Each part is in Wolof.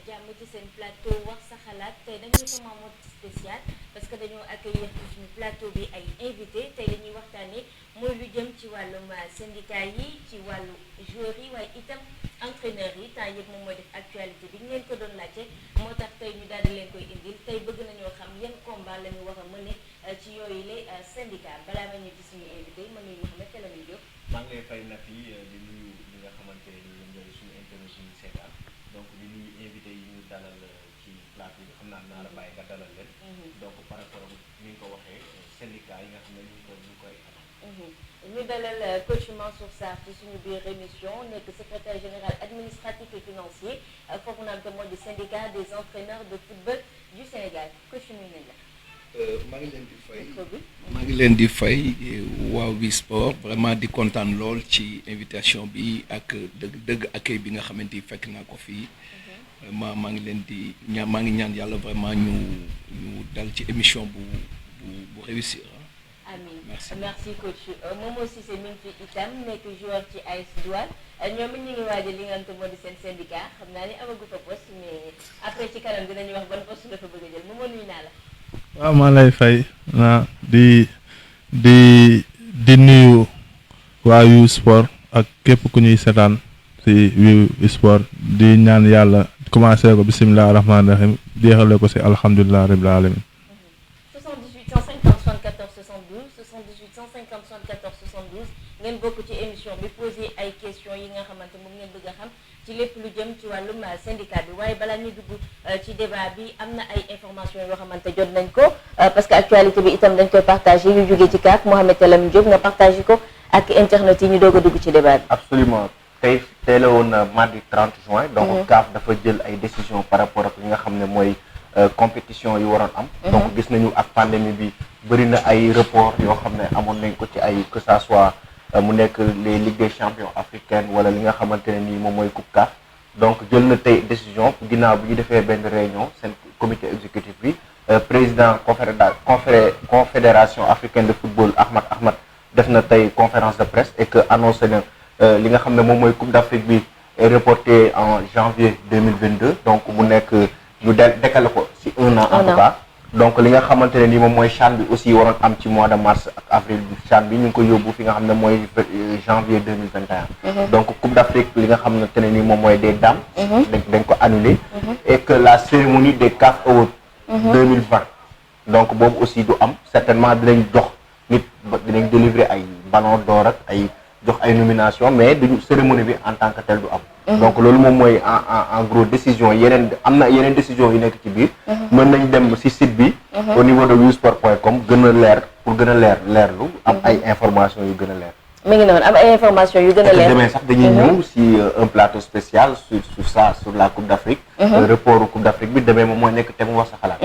jàmm ci seen plateau wax sa xalaat tey dañu ko maamoon spécial parce que dañoo accueillir ci suñu plateau bi ay invité tey la ñuy waxtaanee mooy lu jëm ci wàllum syndicat yi ci wàllu joueurs yi waaye itam entraîneurs yi temps yëpp moom mooy def actualité bi ñu leen ko doon laajte moo tax tey ñu daal di leen koy indil tey bëgg nañoo xam yan combat la ñu war a mëne ci yooyu les syndicats balaa ma ñëw ci suñu invité ma nuyu Mouhamed Kella mi Diop. maa ngi lay fay nag yi di nuyu ñi nga xamante ne ñoom ñooy suñu internet suñu seetaan donc di nuyu invité yi ñu dalal ci plateau bi xam naa la bàyyi nga dalal leen. donc par rapport ak ni nga ko waxee syndicat yi nga xam ne ñu ngi koy amal. ñu dalal coach Mansour Sarr ci suñu biir émission nekk secrétaire général administratif et financier foofu nag moo di syndicat des entraîneurs de football du Sénégal coach nuyu nañ la. maa ngi leen di fay waaw Wi Sport vraiment di kontaan lool ci invitation bi ak dëgg accueil bi nga xamante ni fekk naa ko fii vraiment maa ngi leen di maa ngi ñaan yàlla vraiment ñu dal ci émission bu réussir. Amiin merci coach moom aussi c'est min fi itam nekk joueur ci AS Douanes ñoom it ñu ngi waajal li nga xamante moo di seen syndicat xam naa ni amagu fa poste mais après ci kanam dinañu wax ban poste la fa bëgg a jël moom nuyu naa la. waaw maa lay fay di nuyu waa Wi Sport ak képp ku ñuy seetaan ci Wi Sport di ñaan yàlla commencé ko bisimilah rahmaani rahim jeexale ko ci alhamdulilah rabbil alamin 78 150 74 72 78 150 74 72 ngeen bokk ci émission bi posé ay questions yi nga xamante moom ngeen bëgg a xam ci lépp lu jëm ci wàllum syndicat bi waaye balaa ñuy dugg ci débat bi am na ay informations yoo xamante jot nañ ko parce que actualité bi itam dañ koy partagé yu jógee ci CAF Mouhamed Kella mi Diop nga partagé ko ak internet yi ñu doog a dugg ci débat bi. absolument tey la woon mardi 30 juin. donc CAF dafa jël ay décisions par rapport ak li nga xam ne mooy compétition yu waroon am. donc gis nañu ak pandémie bi bëri na ay report yoo xam ne amoon nañ ko ci ay que ça soit. mu nekk les ligues des champions africaines wala li nga xamante ne nii moom mooy coupe CAF donc jël na tey décision ginnaaw bi ñu defee benn réunion seen comité exécutif bi président confédération africaine de football Ahmad def na tey conférence de presse et que annoncé na li nga xam ne moom mooy coupe d'Afrique bi est reporté en janvier 2022 donc mu nekk ñu décalé ko ci un an en tout cas. donc li nga xamante ne nii moom mooy CHAN bi aussi waroon am ci mois de mars ak avril bi CHAN bi ñu ngi ko yóbbu fi nga xam ne mooy janvier 2021 donc coupe d'Afrique li nga xamante ne nii moom mooy des dames dañ ko annulé et que la cérémonie des CAF Awards 2020 donc boobu aussi du am certainement dinañ jox nit dinañ délivrer ay ballon d'or ak ay jox ay nomination mais duñu cérémonie bi en tant que tel du am donc loolu moom mooy en gros décision yeneen am na yeneen décision yu nekk ci biir mën nañ dem ci site bi au niveau de wisport.com gën a leer pour gën a leerlu am ay information yu gën a leer mi ngi noonu am ay information yu gën a leer demee sax dañuy ñëw ci un plateau spécial sur la Coupe d'Afrique report Coupe d'Afrique bi demee moom mooy nekk te mu wax sa xalaat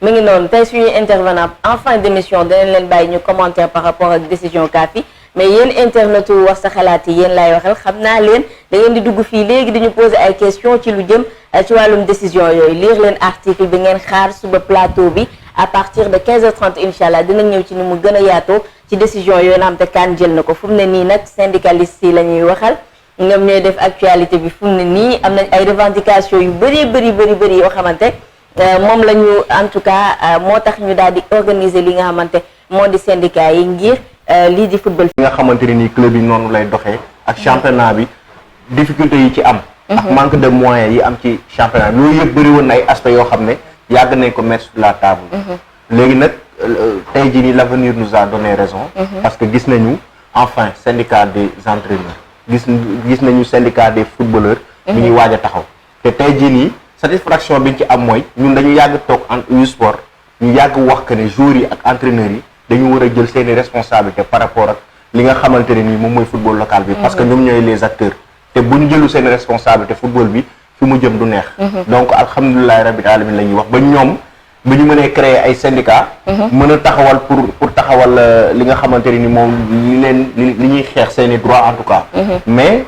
mi ngi noonu tey suñuy intervenant en fin d'émission danañ leen bàyyi ñu commentaire par rapport ak décision CAF yi mais yéen internet wax sa xalaat yi yéen laay waxal xam naa leen da ngeen di dugg fii léegi di ñu poser ay questions ci lu jëm ci wàllum décision yooyu lire leen article bi ngeen xaar suba plateau bi à partir de 15h30 incha allah dinañ ñëw ci ni mu gën a yaatoo ci décision yooyu na am te kaan jël na ko fu mu ne nii nag syndicalistes yi la ñuy waxal ñoom ñooy def actualité bi fu mu ne nii am nañ ay revendications yu bëri yoo xamante moom la ñu en tout cas moo tax ñu daal di organiser li nga xamante moo di syndicat yi ngir lii di football. li nga xamante ne nii club yi noonu lay doxee ak championnat bi difficulté yi ci am. ak manque de moyens yi am ci championnat bi yooyu yëpp bëri woon na ay aspects yoo xam ne yàgg nañ ko mettre sur la table. léegi nag tey jii nii l'avenir nous a donné raison. parce que gis nañu enfin syndicat des entraîneurs gis nañu syndicat des footballeurs. mi ngi waaj a taxaw te tey jii nii satisfaction bi ñu ci am mooy ñun dañu yàgg toog en Wi Sport ñu yàgg wax que ne joueurs yi ak entraîneurs yi. dañu war a jël seeni responsabilité par rapport ak li nga xamante ne nii moom mooy football local bi parce que ñoom ñooy les acteurs te bu ñu jëlu seeni responsabilité football bi fi mu jëm du neex donc alhamdulilahi rabbil alamin la ñuy wax ba ñoom bi ñu mënee créer ay syndicats. mën a taxawal pour taxawal li nga xamante ni moom li ñuy xeex seeni droit en tout cas. mais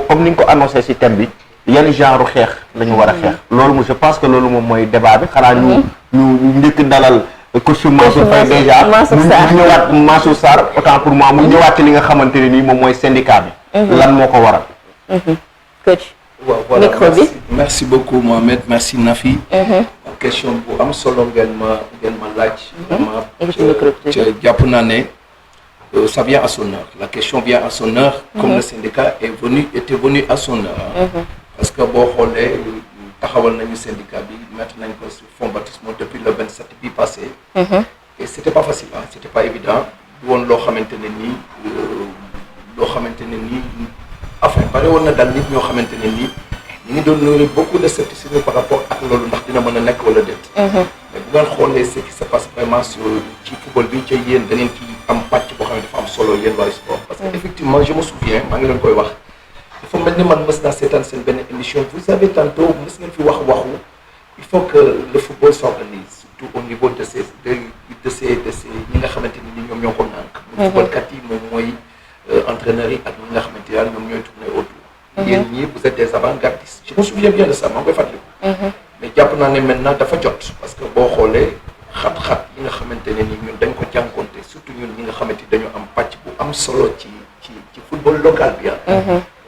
comme ni nga ko annoncé ci thème bi yan genre xeex la ñu war a xeex. loolu je pense que loolu moom mooy débat bi xanaa ñu njëkk dalal. coach Mansour Faye déjà mu ñëwaat Mansour Sarr autant pour moi mu ñëwaat ci li nga xamante ne nii moom mooy syndicat bi. lan moo ko waral. coach. waaw voilà merci beaucoup Mohamed merci Nafi. question bu am solo ngeen ma laaj. vraiment jàpp naa ne ça vient à son heure la question vient à son heure. comme le syndicat était venu à son heure. parce que boo xoolee. taxawal nañu syndicat bi mettre nañ ko sur fonds baptismaux depuis le 27 bi passé. et c'était pas facile c'était pas évident du woon loo xamante ne nii enfin bari woon na daal nit ñoo xamante ne nii ñu ngi doon nourrir beaucoup de scepticisme par rapport ak loolu ndax dina mën a nekk wala déet. mais bu ngeen xoolee ce qui se passe vraiment ci football bi ca yéen da ngeen ci am pàcc boo xam ne dafa am solo yéen waa sport. parce que effectivement je me souviens maa ngi leen koy wax. dafa mel ni man mës naa seetaan seen benn émission vous avez tantôt mës ngeen fi waxu il faut que le football s'organise surtout au niveau de ces ñi nga xamante ni ñoom ñoo ko nànk. footballkat yi moom mooy entraîneurs yi ak ñi nga xamante ne ñoom ñooy tourner autour. yéen ñii vous êtes des avant-gardistes. je me souviens bien de ça maa ngi koy fàttaliku. mais jàpp naa ne maintenant dafa jot parce que boo xoolee xat-xat yi nga xamante ne ni ñun dañ ko jànkoonte surtout ñun ñi nga xamante ni dañoo am pàcc bu am solo ci football local bi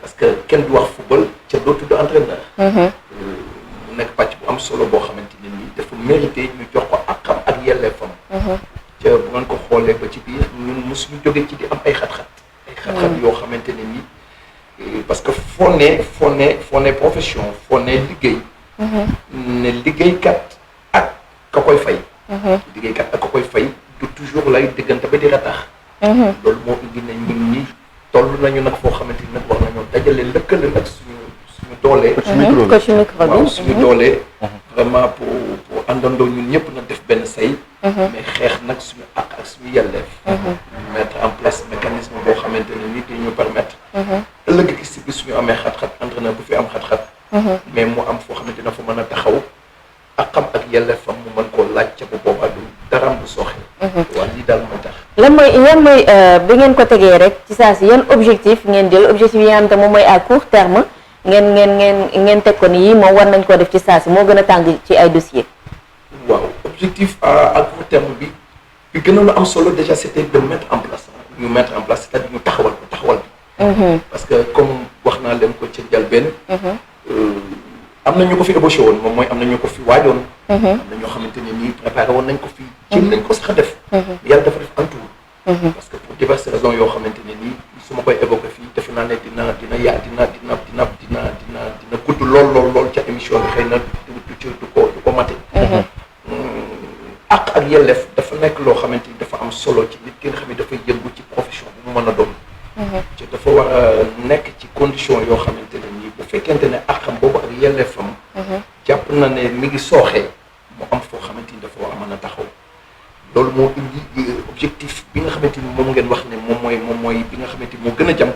parce que kenn du wax football ca doo tudd entraîneur. mu nekk pàcc bu am solo boo xamante ne nii dafa mérité ñu jox ko akam ak yelleefam. ca bu ngeen ko xoolee ba ci biir ñun mosuñu jóge ci di am ay xat-xat. yoo xamante ne nii parce que foo ne profession foo ne liggéey. ne liggéeykat ak ka koy fay. liggéeykat ak ka koy fay du toujours lay diggante ba di ratax. loolu moo indi nañ ñun ñi. toll nañu nag foo xamante ni nag war nañoo dajale lëkkale nag suñu doolee. waaw suñu doolee. vraiment pour àndandoo ñun ñëpp nag def benn say. mais xeex nag suñu ak suñu yelleef. mettre en place mécanisme boo xamante ne nit ñi ñu permettre. ëllëg gi si bi suñu amee xat-xat entraîneur bu fi am xat-xat. mais mu am foo xamante ne fa mën a taxaw ak xam ak yelleefam mu mën koo laaj ca bu boobaa du daraam du sooxe. waaw lii daal mooy tax. yan mooy bi ngeen ko tegee rek ci saa si yan objectif ngeen jël objectif yi nga xam te moom mooy à court terme ngeen teg ko ni yii moom war nañ koo def ci saa si moo gën a tàng ci ay dossiers. waaw objectif à court terme bi gënoon a am solo déjà c'était de mettre en place c'est-à-dire ñu taxawal bi. parce que comme wax naa leen ko ca njëlbéen. am na ñu ko fi ébauché woon moom mooy am na ñu ko fi waajoon. am na ñoo xamante ne nii préparé woon nañ ko fi. jéem nañ ko sax a def. yàlla dafa def entour. parce que pour diverses raisons yoo xamante ne nii su ma koy évoqué fii defe naa ne dina gudd lool ca émission bi xëy na du ko mate. ak yelleef dafa nekk loo xamante ni dafa am solo ci nit ki nga xam ne dafay yëngu ci profession bu mu mën a doon. te dafa war a nekk ci condition yoo xamante ne nii bu fekkente ne àqam boobu ak yelleefam. jàpp na ne mi ngi sooxee mu am foo xamante ni dafa war a mën a taxaw. loolu moo indi objectif bi nga xamante ni moom ngeen wax ne moom mooy bi nga xamante ni moo gën a jàmp.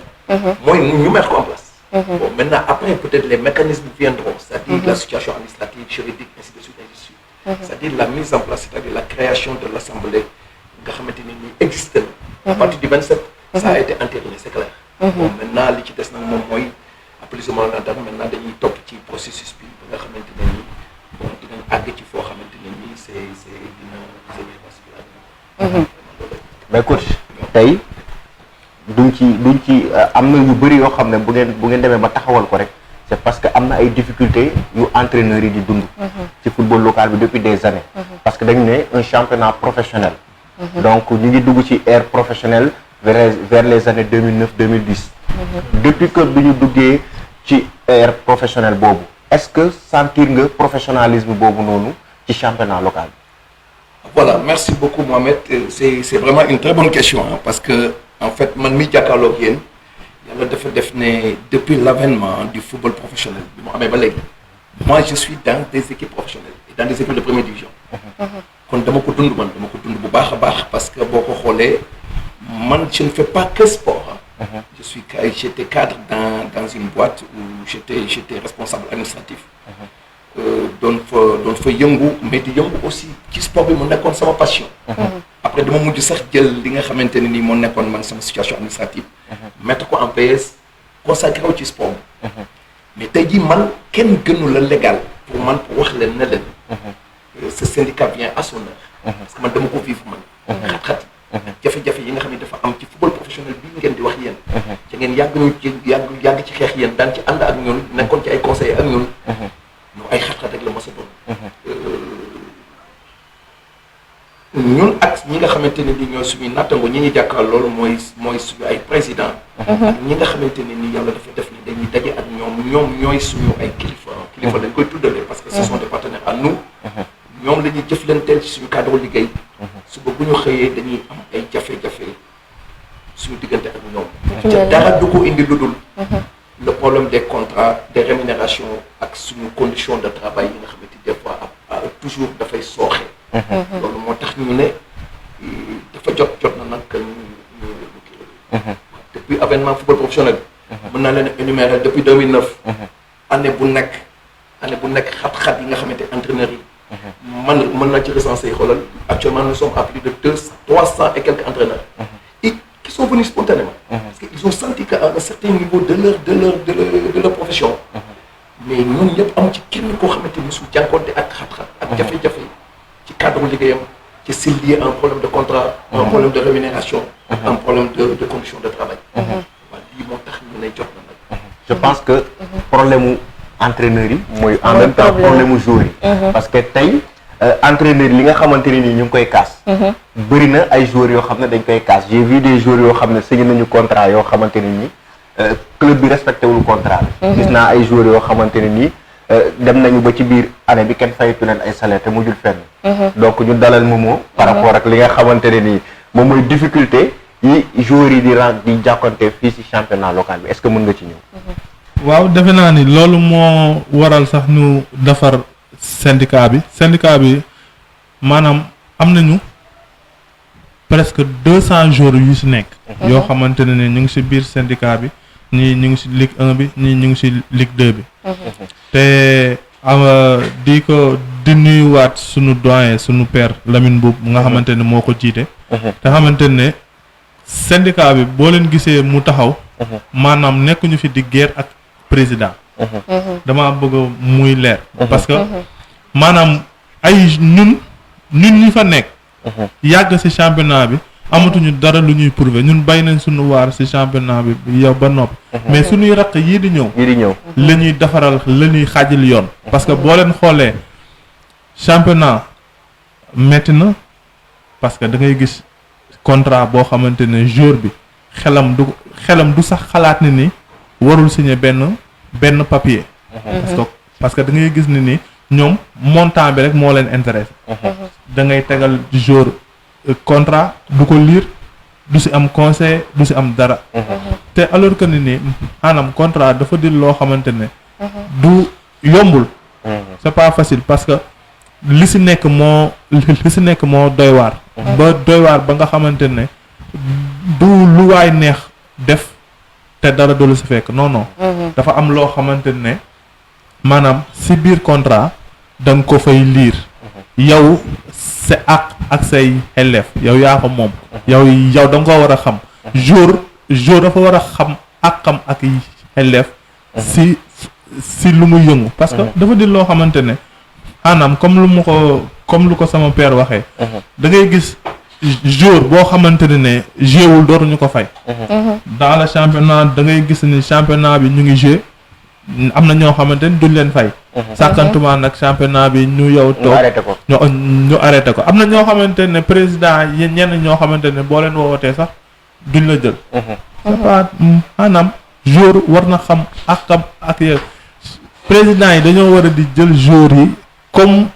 mooy ñu mettre ko en place. Bon, maintenant après peut-être les mécanismes viendront, c'est-à-dire la situation administrative, juridique, ainsi de suite, ainsi de suite. C'est-à-dire la mise en place, c'est-à-dire la création de l'Assemblée nga xamante ni existe na. À partir du 27, ça a été entériné, c'est clair. Bon, maintenant li ci des nag moom mooy plus ou moins maintenant dañuy topp ci processus bi nga xamante ne nii bon dinañ àgg ci foo xamante ne nii dina mais coach tey duñ ci am na yu bëri yoo xam ne bu ngeen demee ba taxawal ko rek c'est parce que am na ay difficultés yu entraîneurs yi di dund ci football local bi depuis des années parce que dañu ne un championnat professionnel donc ñu ngi dugg ci ère professionnelle vers les années 2009-2010 depuis que bi ñu duggee ci ère professionnelle boobu est-ce que sentir nga professionnalisme boobu noonu ci championnat local bi? Voilà, merci beaucoup Mohamed, c'est vraiment une très bonne question hein, parce que en fait man mi jàkkaarloog yéen yàlla dafa def ne depuis l'avènement du football professionnel bi mu amee ba léegi moi je suis dans des équipes professionnelles et dans des équipes de première division kon dama ko dund bu baax a baax parce que boo ko xoolee man je ne fais pas que sport hein. J'étais cadre dans une boîte où j'étais responsable administratif doon fa yëngu mais di yëngu aussi ci sport bi mu nekkoon sama passion. après dama mujj sax jël li nga xamante ne nii moo nekkoon man sama situation administrative. mettre ko en PS consacré wu ci sport bi. mais tey jii man kenn gënu la légal pour man pour wax leen ne leen. ce syndicat vient à son heure. parce que man dama ko vivre man. xat-xat yi. jafe-jafe yi nga xam ne dafa am ci football professionnel bi ngeen di wax yéen. ci ngeen yàgg ci xeex yéen daan ci ànd ak ñun nekkoon ci ay conseillers ak ñun. ñu ay xat-xat rek la mos a doon. ñun ak ñi nga xamante ne ni ñooy suñuy nattango ñi ñuy jàkkaar loolu mooy suñu ay président. ak ñi nga xamante ne ni yàlla dafa def ni dañuy daje ak ñoom ñooy suñu ay kilifa lañ koy tuddalee parce que ce sont des partenaires à nous. ñoom la ñuy jëflanteel ci suñu cadre liggéey. suba bu ñu xëyee dañuy am ay jafe-jafe suñu diggante ak ñoom. te dara du ko indi lu dul. le problème des contrats des rémunérations ak suñu conditions de travail yi nga xamante des fois toujours dafay sooxe. loolu moo tax ñu ne dafa jot na nag ñu depuis avènement football professionnel mën naa leen énumérer depuis 2009 année bu nekk xat-xat yi nga xamante entraîneurs yi mën naa ci recenser yi xoolal actuellement nous sommes à plus de 300 et quelques entraîneurs et qui sont venus spontanément parce qu'ils ont senti qu'à un certain niveau de leur profession mais ñun ñëpp am ci kenn koo xamante ni su jànkoonte ak xat-xat ak jafe-jafe ci cadre liggéeyam ci c'est lié à un problème de contrat un problème de rémunération un problème de conditions de travail waaw lii moo tax ñu ne jot na nag je pense que problème mu entraîneurs yi mooy en même temps problème mu joueurs yi parce que tey entraîneurs yi li nga xamante ne nii ñu ngi koy kaas bëri na ay joueurs yoo xam ne dañ koy kaas j'ai vu des joueurs yoo xam ne signé nañu contrat yoo xamante ne nii club bi respecté wul contrat bi gis naa ay joueurs yoo xamante ne nii dem nañu ba ci biir année bi kenn fayatu leen ay salaire te mujjul fenn donc ñu dalal Momo par rapport ak li nga xamante ne nii moom mooy difficulté yi joueurs yi di jàkkonte fii ci championnat local bi est-ce que mën nga ci ñëw waaw defe naa ni loolu moo waral sax ñu defar syndicat bi maanaam am nañu presque 200 joueurs yu ci nekk yoo xamante ne ni ñu ngi ci biir syndicat bi ñii ñu ngi ci Ligue 1 bi ñii ñu ngi ci Ligue 2 bi te di nuyuwaat sunu doyen sunu père Lamine Boub nga xamante ne moo ko jiite te xamante ne syndicat bi boo leen gisee mu taxaw maanaam nekkuñu fi di guerre ak président dama bëgg muy leer parce que maanaam ay ñun ñi fa nekk yàgg ci championnat bi amatuñu dara lu ñuy prouver ñun bay nañ suñu waar ci championnat bi yow ba noppi mais suñuy raq yii di ñëw la ñuy defaral la ñuy xaajal yoon parce que boo leen xoolee championnat metti na parce que da ngay gis contrat boo xamante ne jour bi xelam du sax xalaat ni warul signer benn papier parce que da ngay gis ni ñoom montant bi rek moo leen intéressé da ngay tegal jour contrat du ko lire du ci am conseil du ci am dara te alors que ni maanaam contrat dafa di loo xamante ne du yombul c'est pas facile parce que li ci nekk moo doy waar ba nga xamante ne du lu waay neex def te dara du la ci fekk non dafa am loo xamante ne maanaam ci biir contrat da nga ko fay lire yow sa ak say élèves yow yaa ko moom yow da nga ko war a xam jour dafa war a xam ak élèves si lu muy yëngu parce que dafa di loo xamante ne maanaam comme lu ko sama père waxee da ngay gis jour boo xamante ne jouewul dootuñu ko fay dans le championnat da ngay gis ni championnat bi ñu ngi joué am na ñoo xamante ni duñ leen fay sàkkantuma nag championnat bi ñu yow toog ñu arrêté ko am na ñoo xamante ne président ñenn ñoo xamante ne boo leen woowatee sax duñ la jël c'est pas maanaam jour war na xam ak yéen président yi dañoo war a di jël jour yi comme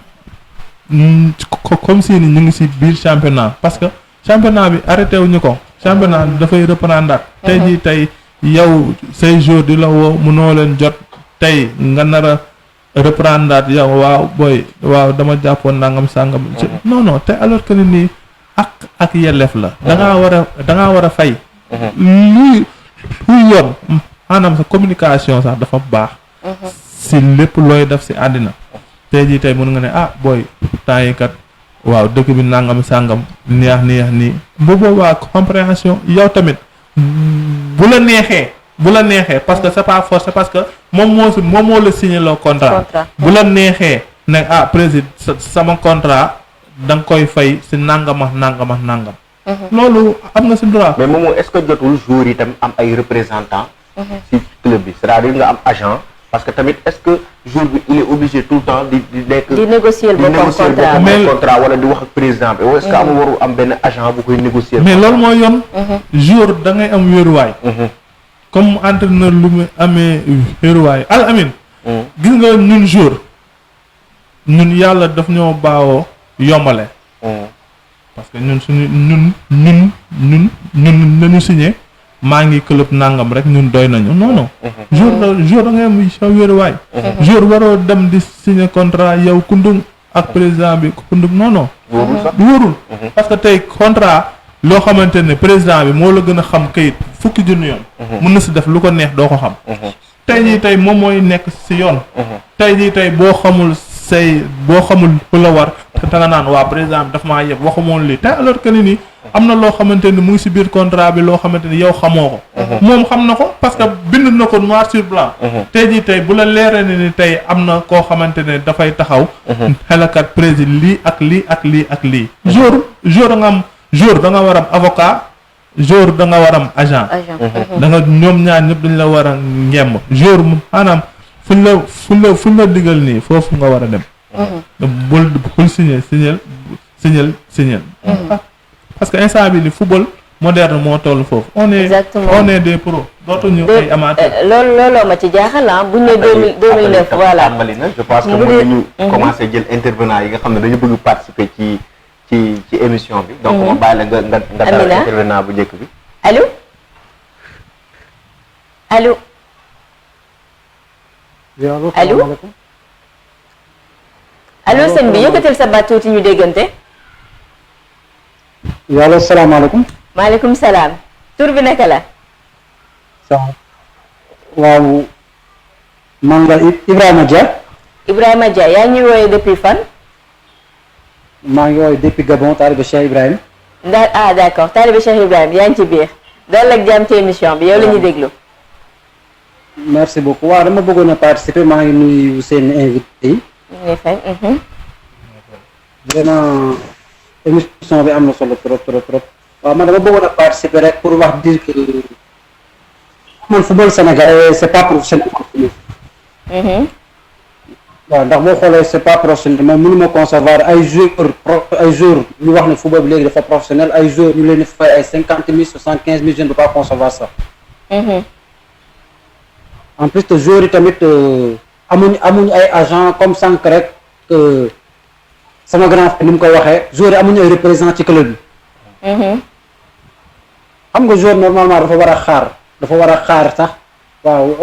si ni ñu ngi ci biir championnat parce que championnat bi arrêté wuñu ko championnat bi dafay reprendre tey yow say jour di la woo mënoo leen jot tey nga nar a reprendre yow waaw dama jàppoon nangam sàngam non te alors que nii ak yelleef la da ngaa war a fay luy yoon maanaam sa communication sax dafa baax ci lépp looy def ci àddina tey jii tey mën nga ne ah booy temps yi kat waaw dëkk bi nangam sàngam neex nii bu boobaa compréhension yow tamit bu la neexee parce que c'est pas forcé parce que moom moo la signé le contrat bu la neexee ne ah président sama contrat da nga koy fay si nangam ak nangam ak nangam. loolu am nga si droit. mais moom est-ce que jotul jour yi tam am ay représentants. si club bi c'est-à-dire nga am agent. parce que tamit est-ce que jour bi il est obligé tout le temps di nekk. di négocier boppam contrat wala di wax ak président bi. est-ce que am waru am benn agent bu koy négocier. mais loolu mooy yoon. jour da ngay am wéeruwaay. comme entraîneur lu mu amee wéeruwaay Al Amine. gis nga ñun jour ñun yàlla daf ñoo baawoo yombale. parce que ñun suñu ñun nañu signé. maa ngi club nangam rek ñun doy nañu non jour da ngay am sa wéeruwaay. jour waroo dem di signer contrat yow kundum ak président bi kundum non wóorul parce que tey contrat loo xamante ne président bi moo la gën a xam kayit fukki junni yoon. mën na si def lu ko neex doo ko xam. tey jii tey moom mooy nekk si yoon. tey jii tey boo xamul lu la war te nga naan waa président bi daf maa yeb waxumoon lii te alors que ni am na loo xamante ni mu ngi si biir contrat bi loo xamante ni yow xamoo ko. moom xam na ko parce que bind na ko noir sur blanc. tey jii tey bu la leeree ni tey am na koo xamante ne dafay taxaw. xelakat président lii ak lii ak lii ak lii. jour da nga war am avocat jour da nga war am agent. da nga ñoom ñaar ñëpp dañ la war a ngemb jour maanaam fuñ la digal nii foofu nga war a dem. bul signer. parce que instant bi li football moderne moo toll foofu. on est des pros. dootuñu ay amateurs. looloo ma ci jaaxal ah bu ñu nee 2009 voilà. tàmbali na je pense que mën nañu commencer jël intervenant yi nga xam ne dañu bëgg participer ci émission bi. donc ma bàyyi la nga dalal intervenant bu njëkk bi. allo. allo sëñ bi yëkkatil sa baat tuuti ñu déggante. yàlla salaamaaleykum. maaleykum salaam. tur bi naka la. waaw man la Ibrahima Dia. Ibrahima Dia yaa ñuy wooyee depuis fan. maa ngi wooyee depuis Gabon taalibe Cheikh Ibrahima. d'accord taalibe Cheikh Ibrahima yaa ngi ci biir. dal ak jàmm ci émission bi yow la ñuy déglu. merci beaucoup waaw dama bëggoon a participer maa ngi nuyu seen invité yi. ñu ngi fay. vraiment émission bi am na solo trop. waaw man dama bëggoon a participer rek pour wax dire que man football sénégalais c'est pas professionnel. waaw ndax boo xoolee c'est pas professionnel man mënuma concevoir ay joueurs ñu wax ne football bi léegi dafa professionnel ay joueurs ñu leen di fay ay 50 000 75 000 je ne peux pas concevoir ça. en plus que joueurs yi tamit amuñu ay agent comme sànq rek sama grand frère ni mu koy waxee joueurs yi amuñu ay représentant ci club bi. xam nga joueur normalement dafa war a xaar sax waaw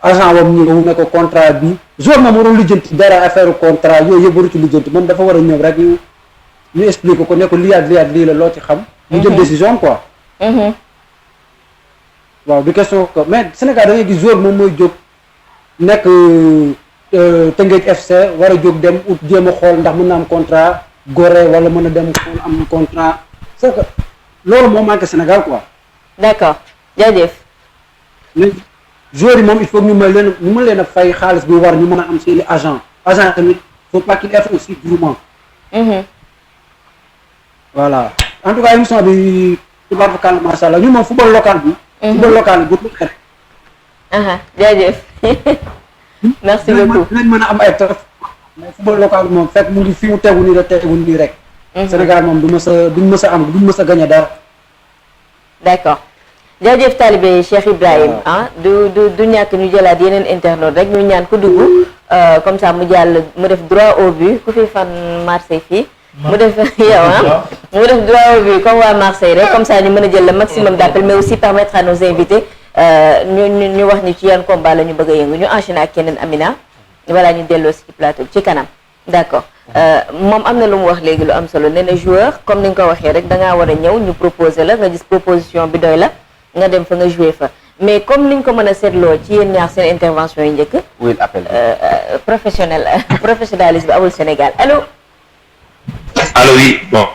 agent wam ñëw ne ko contrat bi joueur moom warul lijjanti dara affaire contrat yooyu yëpp waru ci lijjanti moom dafa war a ñëw rek ñu expliquer ko ne ko lii ak lii la loo ci xam. mu jël décision quoi. waaw du question que mais Sénégal da ngay gis joueur moom mooy jóg nekk Teungueth FC war a jóg dem ut jéem a xool ndax mën na am contrat Gorée wala mën a dem xool am contrat c'est que loolu moo manqué Sénégal quoi. d'accord jaajëf. mais joueurs yi moom il faut ñu mën leen a fay xaalis bi war ñu mën a am seeni agent tamit faut pas qu'il être aussi gourmand. voilà en tout cas émission bi tubaarkalla macha allah ñun moom football local bi. football local bi bu xeet. jaajëf. merci beaucoup dinañ mën a am ay taf mais football local bi moom fekk mu ngi fi mu tegu nii rek tegu nii rek. Sénégal moom duñ mës a gagné dara. d'accord jaajëf talibé Cheikh Ibrahim du ñàkk ñu jëlaat yeneen internautes rek ñu ñaan ku dugg comme ça mu jàll mu def droit au but ku fi fan Marseille fii mu def yow mu def droit au but comme waa Marseille rek comme ça ñu mën a jël le maximum d'appel mais aussi permettre à nos invités ñu wax ni ci yan combat la ñu bëgg a yëngu ñu enchaîner ak keneen Amina voilà ñu delloo ci plateau ci kanam d'accord moom am na lu mu wax léegi lu am solo nee na joueur comme ni nga ko waxee rek dangaa war a ñëw ñu proposer la nga gis proposition bi doy la nga dem fa nga jouer fa mais comme niñ ko mën a seetloo ci yéen ñaar seen intervention yi njëkk. oui appel professionnalisme amul Sénégal allo. allo oui bon.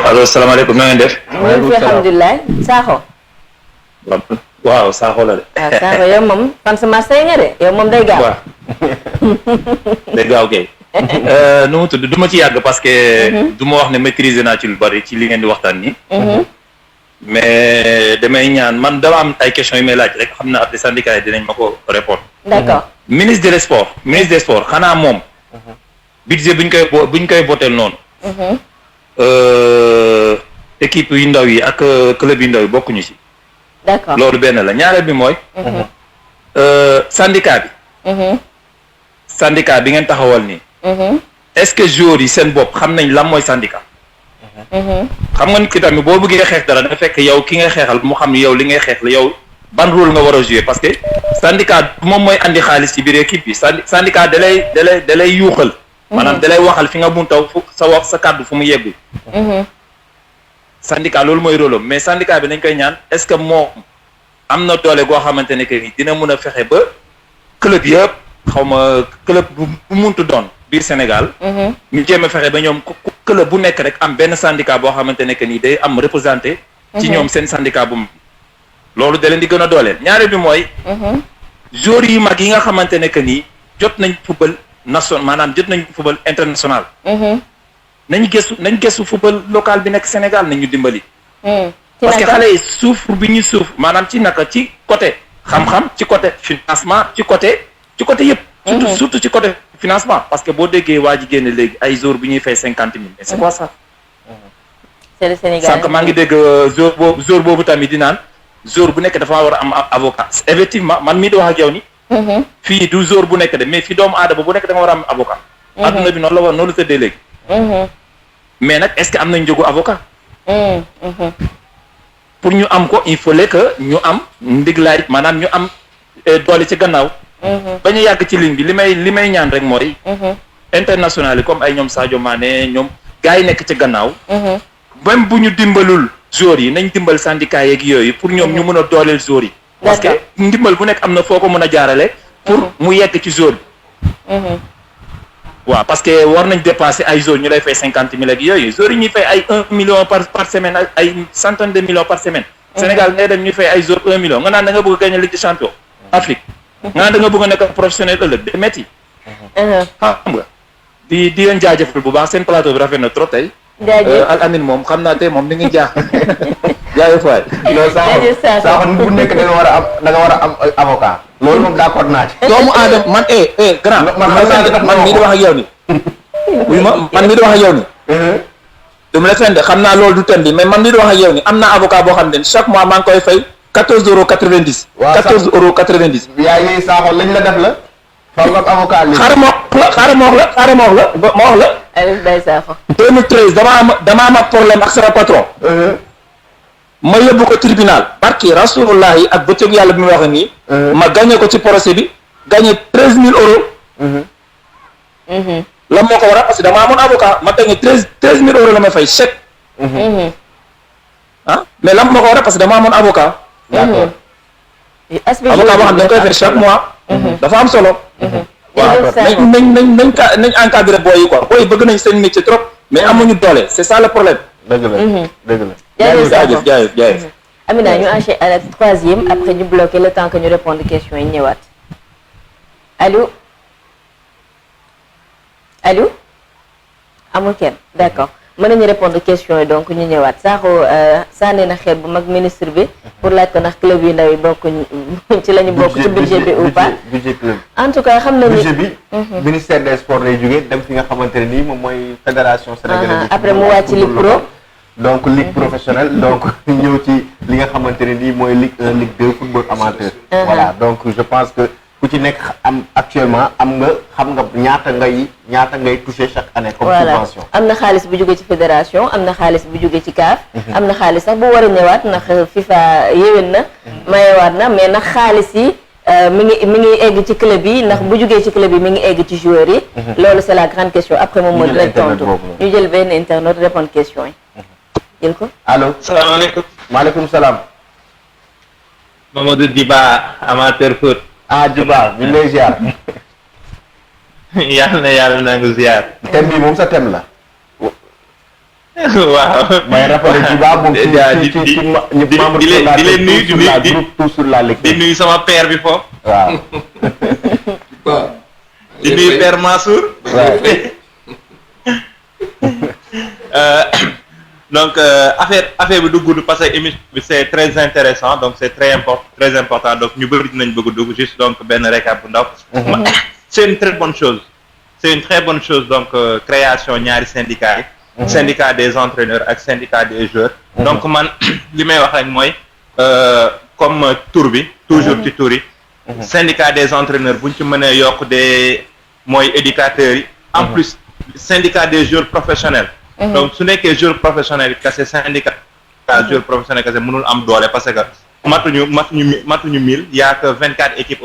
allo salaamaaleykum na ngeen def. ñu ngi fi alhamdulilah Sakho. waaw Sakho la de. waaw Sakho yow moom fan sama say nga de yow moom day gaaw. waaw day gaaw kay. nu mu tudd du ma ci yàgg parce que. du ma wax ne maîtriser naa ci lu bari ci li ngeen di waxtaan ni mais damay ñaan man dama am ay questions yu may laaj rek xam na après syndicat yi dinañ ma ko répondre. d'accord. ministre des sports xanaa moom. budget buñ koy voté noonu. équipe yu ndaw yi ak club yu ndaw yi bokkuñu ci. d'accord loolu benn la ñaareel bi mooy. syndicat bi. syndicat bi ngeen taxawal nii. est-ce que joueurs yi seen bopp xam nañ lan mooy syndicat. xam nga nit ki tamit boo bëggee xeex dara dafa fekk yow ki ngay xeexal mu xam ni yow li ngay xeex la yow ban rôle nga war a jouer parce que syndicat moom mooy andi xaalis ci biir équipe bi syndicat da lay yuuxal. maanaam da lay waxal fi nga mun taw fu sa wax sa kàddu fu mu yeggul. syndicat loolu mooy rôle am mais syndicat bi nañ koy ñaan est-ce que moom am na doole goo xamante ne que ni dina mun a fexe ba club yëpp xaw ma club bu muntu doon biir Sénégal. ñu jéem a fexe ba ñoom club bu nekk rek am benn syndicat boo xamante ne que ni day am représenté. ci ñoom seen syndicat bu loolu da leen di gën a dooleel ñaare bi mooy. joueurs yu mag yi nga xamante ne que ni jot nañ football national maanaam jot nañ football international. nañ gëstu football local bi nekk Sénégal nañ ñu dimbali. parce que xale yi souffre bi ñu souffre maanaam ci naka ci côté xam-xam ci côté financement ci côté yëpp. surtout ci côté financement parce que boo déggee waa ji génne léegi ay joueurs bi ñuy fay 50 000 mais c'est quoi ça. c'est le Sénégal sànq maa ngi dégg joueur boobu tamit di naan joueur bu nekk dafa war a am avocat effectivement man mii di wax ak yow ni fii du joueur bu nekk de mais fii doomu aadama bu nekk da nga war a am avocat. adduna bi noonu la tëddee léegi. mais nag est-ce que am nañ njëgu avocat. pour ñu am ko il fallait que ñu am ndiglaay maanaam ñu am doole ci gannaaw. ba ñu yàgg ci ligne bi li may ñaan rek mooy. international yi comme ay ñoom Sadio Mané ñoom gars yi nekk ci gannaaw. même bu ñu dimbalul joueurs yi nañ dimbal syndicat yeeg yooyu pour ñoom ñu mën a dooleel joueurs yi. parce que ndimbal bu nekk am na foo ko mën a jaarale. pour mu yegg ci joueur bi. waaw parce que war nañ dépasser ay joueurs ñu lay fay 50 000 ak yooyu joueurs yi ñuy fay ay 1 million par semaine ay centaine de millions par semaine. Sénégal ngay dem ñuy fay ay joueurs 1 million nga naan da nga bëgg a gagner Ligue des champions Afrique. nga naan da nga bëgg a nekk professionnel ëllëg de métti. xam nga di leen jaajëfal bu baax seen plateau bi rafet na trop tey. Al Amine moom xam naa tey moom ni ngi jaax jaajëf waay. loolu saa nit bu nekk da nga war a am avocat. loolu moom d'accord naa ci. doomu aadama man grand man mii di wax ak yow ni man mii di wax ak yow ni du mu la fen de xam naa loolu du ten bi mais man mii di wax ak yow ni am naa avocat boo xam ne chaque mois maa ngi koy fay 14,90 €. waaw 14,90 €. yaa ngi Sakho lañ la def la. faaw nga am avocat léegi. xaaral ma wax la. Aliou Baye Sakho. 2013 dama am problème ak sama patron. ma yóbbu ko tribunal barki rasulullahi ak bëccëg yàlla bi mu wax nii. ma gagné ko ci procès bi gagné 13 000 €. lan moo ko waral parce que dama amoon avocat ma gagné 13 000 € la may fay chèque. Mais lan moo ko waral parce que dama amoon avocat. d'accord. avocat boo xam ne dañ koy fay chaque mois. dafa am solo. waaw nañ encadré booy yi quoi booy bëgg nañ seen métier trop mais amuñu doole c'est ça le problème. dëgg la dëgg la. jaajëf. Amina ñu enchaîner à la troisième après ñu bloquer le temps que ñu répondre questions yi ñëwaat allo amul kenn d'accord mën nañu répondre questions yi donc ñu ñëwaat Sakho sànni na xeet bu mag ministre bi pour laaj ko ndax club yu ndaw yi bokkuñ ci la ñu bokk ci budget bi ou pas budget club. en tout cas xam na ni budget bi. ministère des sports lay jógee dem fi nga xamante ne nii moom mooy fédération sénégalaise. après mu wàcc Ligue Pro. donc ligue professionnelle donc ñëw ci li nga xamante ne nii mooy Ligue 1 Ligue 2 football amateur. voilà donc je pense que ku ci nekk am actuellement xam nga ñaata ngay toucher chaque année. comme subvention am na xaalis bu jóge ci fédération am na xaalis bu jóge ci CAF. am na xaalis sax bu war a ñëwaat ndax FIFA yéwén na. mayewaat na mais ndax xaalis yi mi ngi egg ci club yi ndax bu jógee ci club yi mi ngi egg ci joueurs yi. loolu c'est la grande question après moom moo dina tontu ñu jël benn internaute répondre question yi. jël ko allo. salaamaaleykum. maaleykum salaam. Mamadou Diba amateur foot. ah Diba ñu ngi lay ziar. yàlla nangu ziar. thème bi moom sa thème la. waaw. may rappelé Diba moom ci membre di leen nuyu di nuyu sama père bi foofu. waaw. di nuyu père Mansour. Donc affaire bi du gudd parce que émission bi c'est très intéressant donc c'est très important donc ñu bëri dinañ bëgg dugg juste donc benn récap bu ndaw. C'est une très bonne chose. C'est une très bonne chose donc création ñaari syndicats yi. Syndicat des entraîneurs ak syndicat des joueurs. Donc man li may wax rek mooy comme tour bi toujours ci tour yi. Syndicat des entraîneurs buñ ci mënee yokk des mooy éducateurs yi. En plus syndicat des joueurs professionnels. Donc su nekkee joueur professionnel kese syndicat joueur professionnel kese mënul am doole parce que matuñu 1000 y a que 24 équipes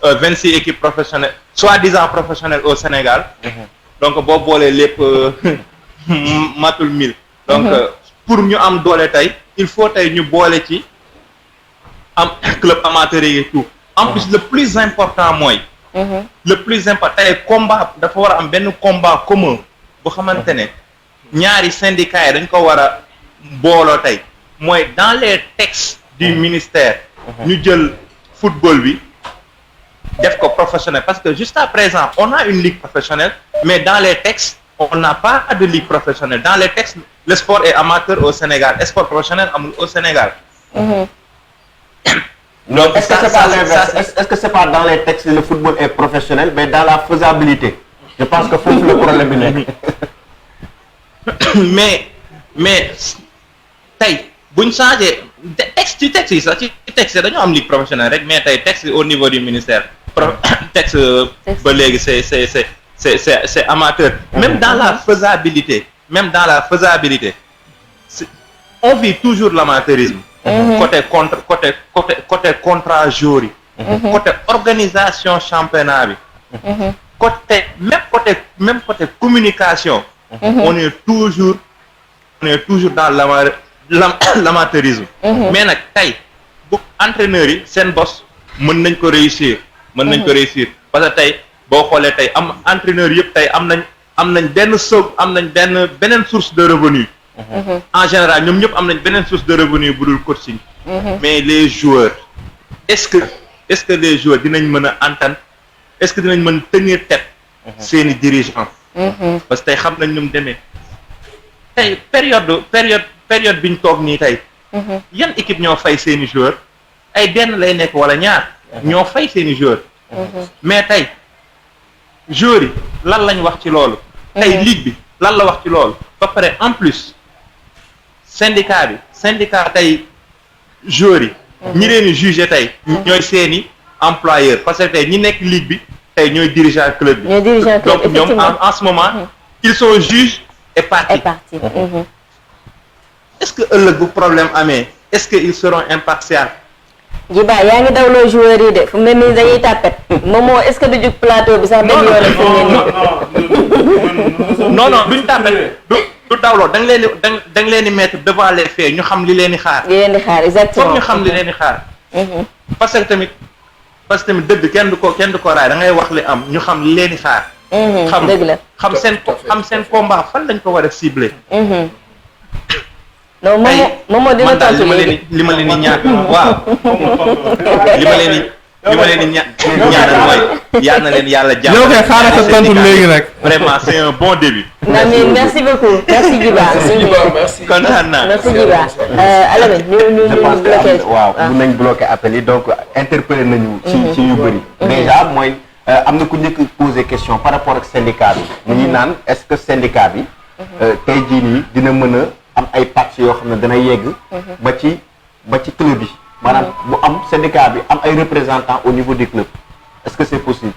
26 équipes professionnelles soi-disant professionnelles au Sénégal. Donc boo boolee lépp matul 1000. Donc pour ñu am doole tey il faut tey ñu boole ci am club amateur yi tout en plus le plus important mooy le plus important tey combat dafa war a am benn combat commun bu xamante ne ñaari syndicats yi dañ ko war a booloo tey mooy dans les textes du ministère ñu jël football bi def ko professionnel parce que jusqu'à présent on a une ligue professionnelle mais dans les textes on n'a pas de ligue professionnelle dans les textes le sport est amateur au Sénégal le sport professionnel amul au Sénégal. Donc est-ce que c'est pas l'inverse est-ce que c'est pas dans les textes le football est professionnel mais dans la faisabilité je pense que foofu le problème bi nekk. mais tey buñ changé texte yi sax ci texte yi dañoo am ligue professionnelle rek mais tey texte au niveau du ministère texte ba léegi c'est amateur. Même dans la faisabilité on vit toujours l'amateurisme. côté contrat joueur yi. côté organisation championnat bi. même côté communication. On est toujours dans l'amateurisme. Mais nag tey bu entraîneurs yi seen boss mën nañ ko réussir parce que tey boo xoolee tey am entraîneurs yëpp tey am nañ beneen source de revenu. En général ñoom ñëpp am nañ beneen source de revenu bu dul coaching. Mais les joueurs est-ce que les joueurs dinañ mën a entendre est-ce que dinañ mën tenir tête seeni dirigeants. Parce que tey xam nañ ñu mu demee tey période bi ñu toog nii tey. yan équipe ñoo fay seeni joueurs ay benn lay nekk wala ñaar ñoo fay seeni joueurs. mais tey joueurs yi lan lañ wax ci loolu. tey ligue bi lan la wax ci loolu. ba pare en plus syndicat tey joueurs yi. ñi leen di juger tey. ñooy seeni employeur parce que tey ñi nekk ligue bi tey ñooy dirigeant club bi. donc ñoom en ce moment. ils sont juges et parties. Est-ce que ëllëg bu problème amee est-ce que ils seront impartials. Djiba yaa ngi dawloo joueurs yi de fu mu ne nii dañuy tàppet Momo est-ce que du jug plateau bi sax benn yoon fu mu ne non duñ tàppet du dawloo da nga leen di mettre devant les faits ñu xam li leen di xaar. exactement foog ñu xam li leen di xaar. parce que tamit dëgg kenn du ko raay da ngay wax li am ñu xam li leen di xaar. dëgg la xam seen combat fan lañ ko war a cibler. non Momo dina tontu léegi li ma leen di ñaan waaw li ma leen di ñaanal mooy yal na leen yàlla jàmm. yow kay xaaral sa tontu léegi rek. vraiment c'est un bon début. merci beaucoup merci Djiba. merci kontaan naa. merci Djiba Alamine ñu bloqué. waaw mun nañ bloqué appel yi donc interpellé nañu. ci yu bëri. déjà mooy am na ku njëkk poser question par rapport ak syndicat bi. mu ngi naan est-ce que syndicat bi. tey jii nii dina mën a. am ay pàcc yoo xam ne dana yegg ba ci club yi maanaam bu am syndicat bi am ay représentants au niveau du club est-ce que c'est possible.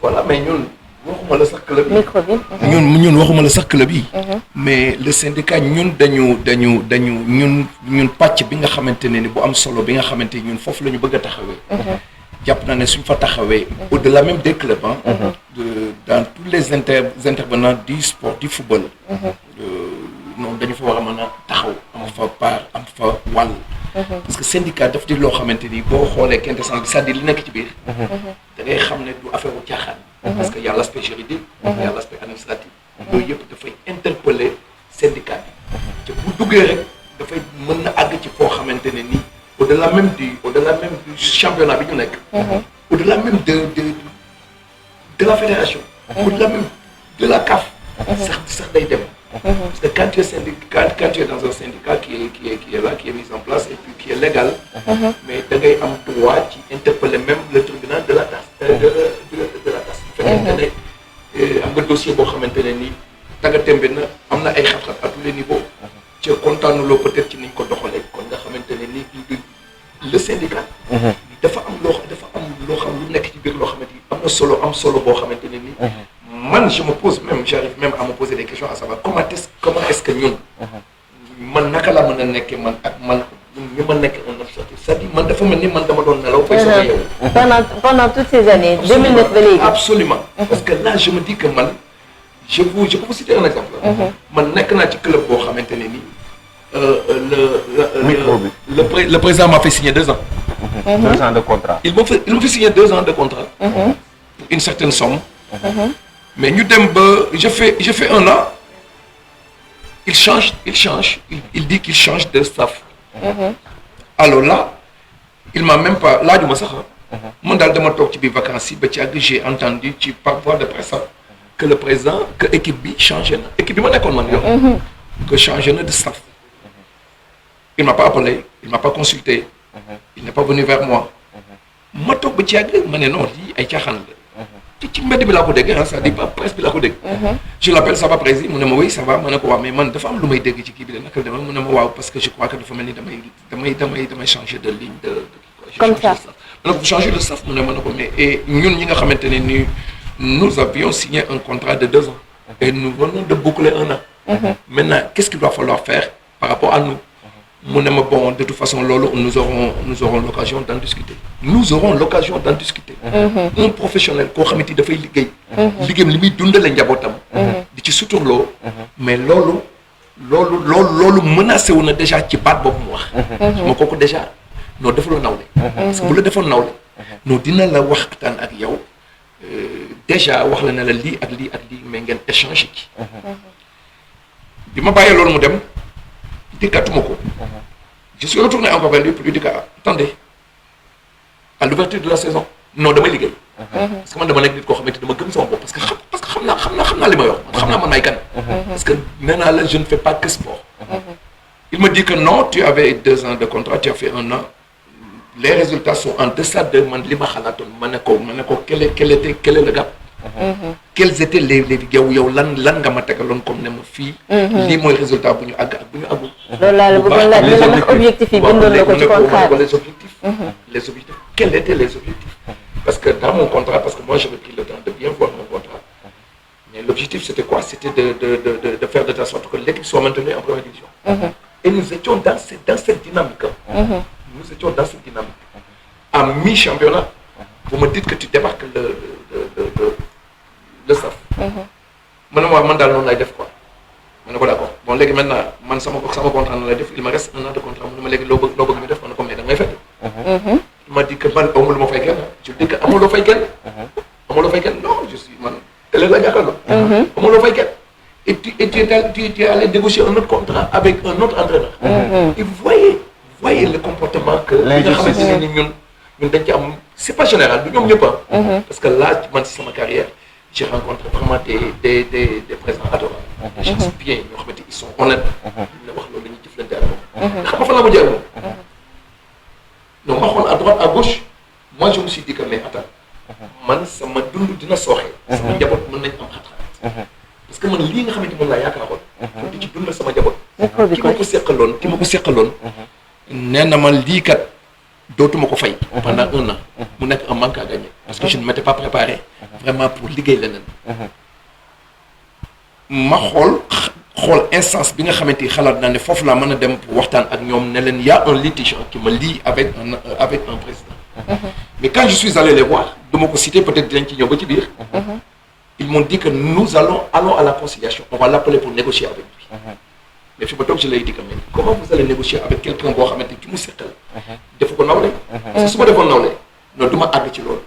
voilà mais ñun waxuma la sax club yi. micro bi. ñun waxuma la sax club yi. mais le syndicat ñun dañu ñun pàcc bi nga xamante ne ni bu am solo bi nga xamante ni ñun foofu la ñu bëgg a taxawee. jàpp naa ne suñ fa taxawee. au-delà même des clubs dans tous les intervenants du sport du football. noonu dañu fa war a mën a taxaw am fa part am fa wàll parce que syndicat daf di loo xamante ni boo xoolee quintessence bi c'est-à-dire li nekk ci biir. da ngay xam ne du affaire u caaxaan. parce que y a l'aspect juridique. y a l'aspect administratif. yooyu yëpp dafay interpeller syndicat bi. te bu duggee rek dafay mën na àgg ci foo xamante ne nii au-delà même du championnat bi ñu nekk. au-delà même de la fédération. au-delà même de la CAF. sax day dem. Parce que quand tu es dans un syndicat qui est là, qui est mis en place et puis qui est légal, mais tu as un droit qui interpelle même le tribunal de la tasse. De la tasse. Un dossier qui à tous les niveaux. Tu es content de peut-être que le syndicat. dafa am loo xam lu nekk ci biir loo xamante ni am solo boo xamante ne ni man je me pose même j'arrive même à me poser des questions à savoir comment est-ce que ñun man naka la mën a nekkee man ak man ñu ma nekk un obstacle c'est-à-dire man dafa mel ni man dama doon nelaw bay sama yow pendant toutes ces années 2009 ba léegi absolument parce que là je me dis que man je peux vous citer un exemple man nekk naa ci club boo xamante ne ni le président m'a fait signer 2 ans. 2 ans de contrat. Il m'a fait signer 2 ans de contrat. Pour une certaine somme. Mais nous je fais 1 an. Il change. Il dit qu'il change de staff. Alors là, il m'a même pas. Là, du massacre. Moi, dans le vacances, j'ai entendu par voie de presse que le président, que l'équipe B changeait. L'équipe B, que changeait de staff. Il ne m'a pas appelé, il ne m'a pas consulté, il n'est pas venu vers moi. Je je l'appelle, ça va président, je dis oui, ça va, mais parce que je crois que je changer de ligne. Comme ça. Pour changer de staff, et nous avions signé un contrat de 2 ans et nous venons de boucler 1 an. Maintenant, qu'est-ce qu'il va falloir faire par rapport à nous? Bon, de toute façon, nous aurons l'occasion d'en discuter. Nous aurons l'occasion d'en discuter. Un professionnel, qui a fait liggéey. Liggéey li muy dundale njabootam. Di ci suturloo. Mais loolu menacé wu na déjà ci baat boobu mu wax. Ma kooku déjà noo defaloo nawle. Parce que bu la defoon nawle. noo dina la waxtaan ak yow. Déjà wax la ne la lii ak lii mais ngeen échanger ci. Bi ma bàyyee loolu mu dem. Je suis retourné encore vers lui pour lui dire attendez, à l'ouverture de la saison, non, demain ligue. Parce que moi, demain ligue, parce que parce que maintenant, je ne fais pas que sport. Il me dit que non, tu avais 2 ans de contrat, tu as fait 1 an. Les résultats sont en deçà de quel est le gap. Quels étaient les yow lan nga ma tegaloon comme ne ma fii lii mooy résultat bu ñu àgg ak bu ñu àggul loolu laa la bëggoon laaj la ndax objectif yi bindoon na ko ci contrat les objectifs quels étaient les objectifs parce que dans mon contrat parce que moi j'avais pris le temps de bien voir mon contrat mais l'objectif c'était quoi c'était de faire de telle sorte que l'équipe soit maintenue en première division et nous étions dans cette dynamique à mi-championnat vous me dites que tu débarques le staff. Man daal noonu lay def quoi. Ma ne ko d'accord bon léegi maintenant man sama contrat na lay def il me reste 1 an de contrat mu ne ma léegi loo bëgg ñu def ma ne ko mais da ngay fekk. Il m'a dit que man amul lu ma fay kenn je dis que amul loo fay kenn. amul loo fay kenn non je suis man télé la jàkkaarloo. amul loo fay kenn. Et tu es allé négocier un autre contrat avec un autre entraîneur. Et vous voyez le comportement que. L'injustice. C'est pas général, parce que là, dans ma carrière, j'ai rencontré vraiment des présidents adorables. Des gens bien, ils sont honnêtes. Non, à droite, à gauche, moi je me suis dit que mais attends, man, ça m'a donné d'une soirée. Ça m'a dit que parce que man, li nga xamante moom laa yaakaaroon. di ci dundal sama njaboot. ki ma ko seqaloon. nee na ma lii kat. Dootuma ko fay pendant 1 an mu nekk un manque à gagner parce que je ne m'étais pas préparé vraiment pour liggéey leneen ma xool instance bi nga xamante ni xalaat naa ne foofu laa mën a dem pour waxtaan ak ñoom ne leen y a un litige qui me lie avec un président mais quand je suis allé les voir duma ko citer peut-être dinañ ci ñëw ba ci biir ils m'ont dit que nous allons à la conciliation on va l'appeler pour négocier avec lui mais fi ma toog je l'ai dit mais comment vous allez négocier avec quelqu'un boo xamante ki mu seqal def ko nawle parce que su ma defoon nawle non du ma àgg ci loolu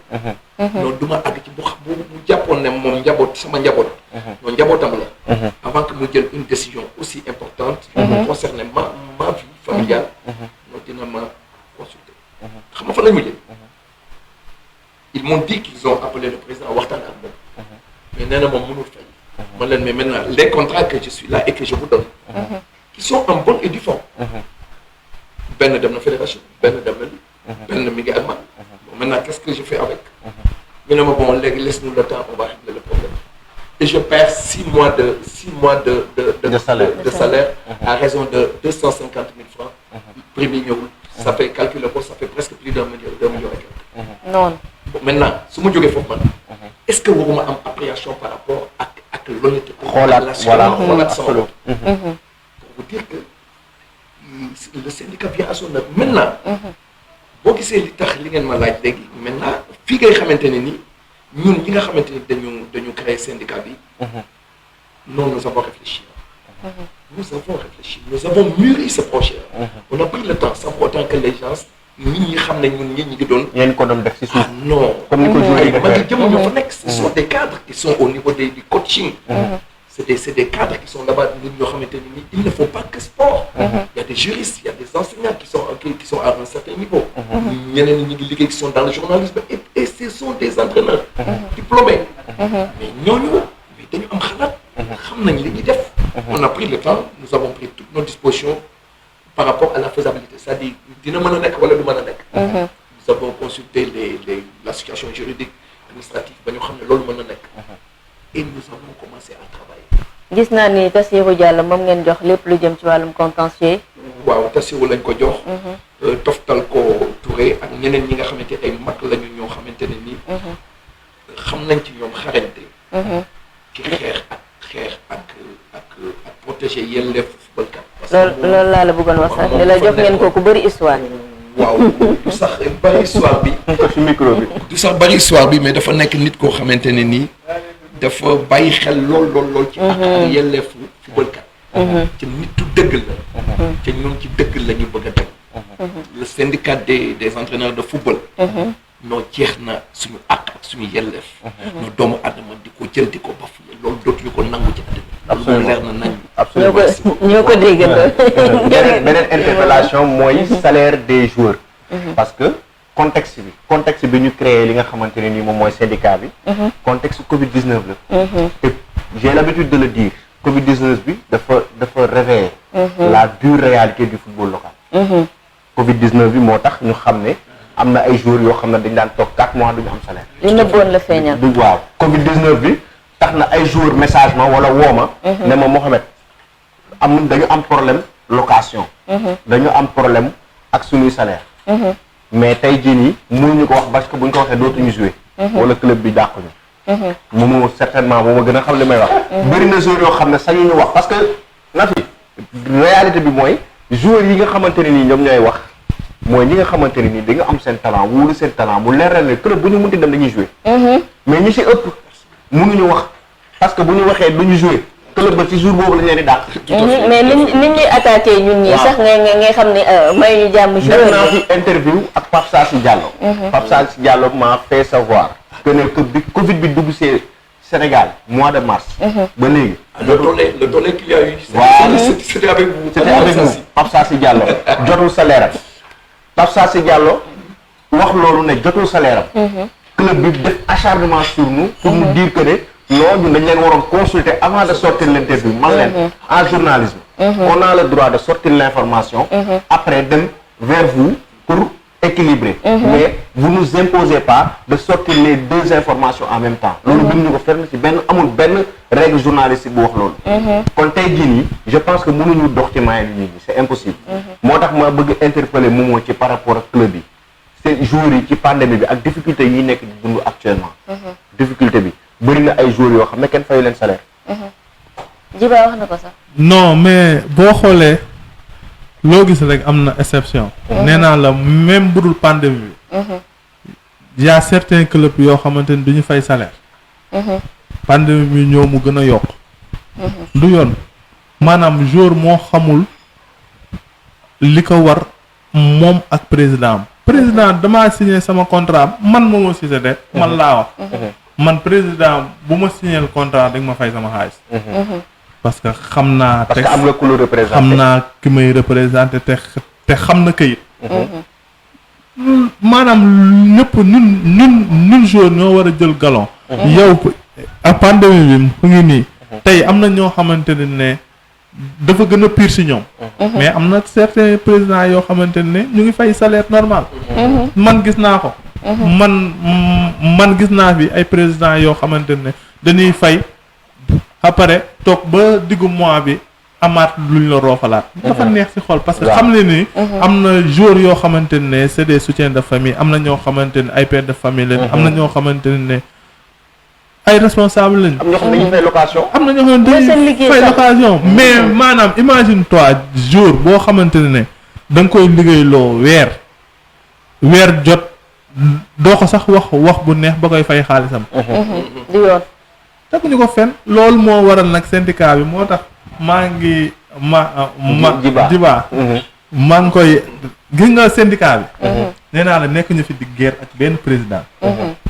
non du ma àgg ci bu jàppoon ne moom njaboot sama njaboot non njabootam la avant que mu jël une décision aussi importante concernant ma vie familiale non dina ma consulter xam nga fa lañ mujjee ils m'ont dit qu'ils ont appelé le président waxtaan ak moom mais nee na moom mënul fay man leen mais maintenant les contrats que je suis là et que je vous donne qui sont en bonne et due forme benn dem na fédération benn dem na li benn mi ngi ak man bon maintenant qu'est-ce que je fais avec ñu ne ma bon léegi laisse-nous le temps on va régler le problème et je perds 6 mois de salaire à raison de 250 000 francs prime yi ñëwul ça fait calculer ko ça fait presque plus d'1 million et quelque non bon maintenant su ma jógee foofu man est-ce que waruma am appréhension par rapport ak l'honnêteté xoolaat sama bopp pour vous dire que le syndicat vient à son heure maintenant boo gisee li tax li ngeen ma laaj léegi maintenant fii ngay xamante ne ni ñun ñi nga xamante ni dañu créer syndicat bi non nous avons réfléchi nous avons mûri ce projet on a pris le temps sans pour autant que les gens nit ñi xam ne ñun ñi ngi doon yéen ko doon def ci suuf non comme ni ko joué ay mag yi jëm ñoo fa nekk ce sont des cadres qui sont au niveau du coaching c'est des cadres qui sont là-bas nit ñoo xamante ne ni ils ne font pas que sport il y a des juristes il y a des enseignants qui sont à un certain niveau ñeneen ñi ngi liggéey qui sont dans le journalisme et ce sont des entraîneurs diplômés mais ñooñu mais dañu am xalaat xam nañ li ñuy def on a pris le temps nous avons pris toutes nos dispositions par rapport à la faisabilité c'est-à-dire dina mën a nekk wala du mën a nekk nous avons consulté la situation juridique administrative ba ñu xam ne loolu mën a nekk et nous avons commencé à travailler gis naa ni Tassirou Diallo moom ngeen jox lépp lu jëm ci wàllum contentieux waaw Tassirou lañ ko jox toftal ko Touré ak ñeneen ñi nga xamante ay mag lañu ñoo xamante ne nii xam nañ ci ñoom xarañte ki xeex ak protéger yelleefu footballkat loolu laa la bëggoon wax sax ni la jox ngeen ko ku bëri histoire waaw du sax bari histoire bi ci micro bi du sax bari histoire bi mais dafa nekk nit koo xamante ne nii dafa bàyyi xel lool ci ak yelleefu footballkat ci nitu dëgg la te ñoom ci dëgg la ñu bëgg a dem le syndicat des entraîneurs de football noo jeex na suñu ak suñu yelleef noo doomu adama di ko jël di ko bafoué loolu dootuñu ko nangu ci àddina loolu leer na nañ ñoo ko déggandoo beneen interpellation mooy salaire des joueurs parce que contexte bi ñu créé li nga xamante ne nii moom mooy syndicat bi contexte Covid-19 la et j'ai l'habitude de le dire Covid-19 bi dafa réveiller la dure réalité du football local Covid-19 bi moo tax ñu xam ne am na ay joueurs yoo xam ne dañ daan toog 4 mois duñu am salaire li nëbboon la feeñal waaw Covid-19 bi tax na ay joueurs message ma wala wooma ne ma Mohamed dañu am problème location dañu am problème ak suñuy salaire mais tey jii nii mënuñu ko wax parce que buñ ko waxee dootuñu jouer wala club bi dàquñu moomu certainement moo ma gën a xam li may wax bëri na joueurs yoo xam ne sañuñu wax parce que na fi réalité bi mooy joueurs yi nga xamante ne nii ñoom ñooy wax mooy ñi nga xamante ne nii dañu am seen talent wóolu seen talent mu leeral ne club bu ñu mënti dem dañuy jouer mais ñi ci ëpp mënuñu wax parce que bu ñu waxee duñu jouer club ba ci jour boobu la ñu leen di dàq. mais ni ñuy attaqué ñun ñii sax ngay xam ne may ñu jàmm joueur def naa fi interview ak Pape Sassi Diallo Pape Sassi Diallo m'a fait savoir que ne bi Covid bi dugg see Sénégal mois de mars ba léegi le tollé qu'il y a eu voilà c'était avec vous Pape Sassi Diallo jotul salaire am Pape Sassi Diallo wax loolu ne jotul salaire am club bi def acharnement sur nous pour nous dire que ne non ñun dañ leen waroon consulter avant de sortir l'interview man leen en journalisme on a le droit de sortir l'information après dem vers vous pour équilibrer mais vous nous imposez pas de sortir les deux informations en même temps loolu bind ñu ko fenn ci benn amul benn règle journalistique bu wax loolu kon tey jii nii je pense que mënuñu dox ci maye nit ñi c'est impossible moo tax ma bëgg interpeller Momo ci par rapport ak club yi seen joueurs yi ci pandémie bi ak difficulté yi nekk di dund actuellement difficulté bi bëri na ay joueurs yoo xam ne kenn fayu leen salaire Djiba wax na ko sax non mais boo xoolee loo gis rek am na exception nee naa la même budul pandémie bi y a certains clubs yoo xamante ni duñu fay salaire pandémie bi ñëw mu gën a yokk du yoon maanaam joueur moo xamul li ko war moom ak président damaa signé sama contrat man Momo Cissé de man laa wax man président bu ma signé contrat dañ ma fay sama xaalis parce que xam naa parce que am nga ku la représenté xam naa ki may représenté te xam na këyit maanaam ñëpp ñun joueur ñoo war a jël galon yow pandémie bi mu ngi nii tey am na ñoo xamante ne dafa gën a pire si ñoom mais am na certains présidents yoo xamante ne ñu ngi fay salaire normal man gis naa ko man gis naa fi ay présidents yoo xamante ne dañuy fay après toog ba diggu mois bi amaat luñ la roofalaat dafa neex ci xol parce que xam ne ni am na joueurs yoo xamante ne c'est des soutiens de famille am na ñoo xamante ne ay pères de famille lañ am na ñoo xamante ne ay responsable lañ am ñoo xam ne dañuy fay location am na ñoo xam ne dañuy fay location mais maanaam imagine toi jour boo xamante ne da nga koy liggéeyloo weer jot doo ko sax wax bu neex ba koy fay xaalisam di yoon teguñu ko fen loolu moo waral nag syndicat bi moo tax maa ngi jibaa maa ngi koy gis nga syndicat bi nee naa la nekk ñu fi di guerre ak benn président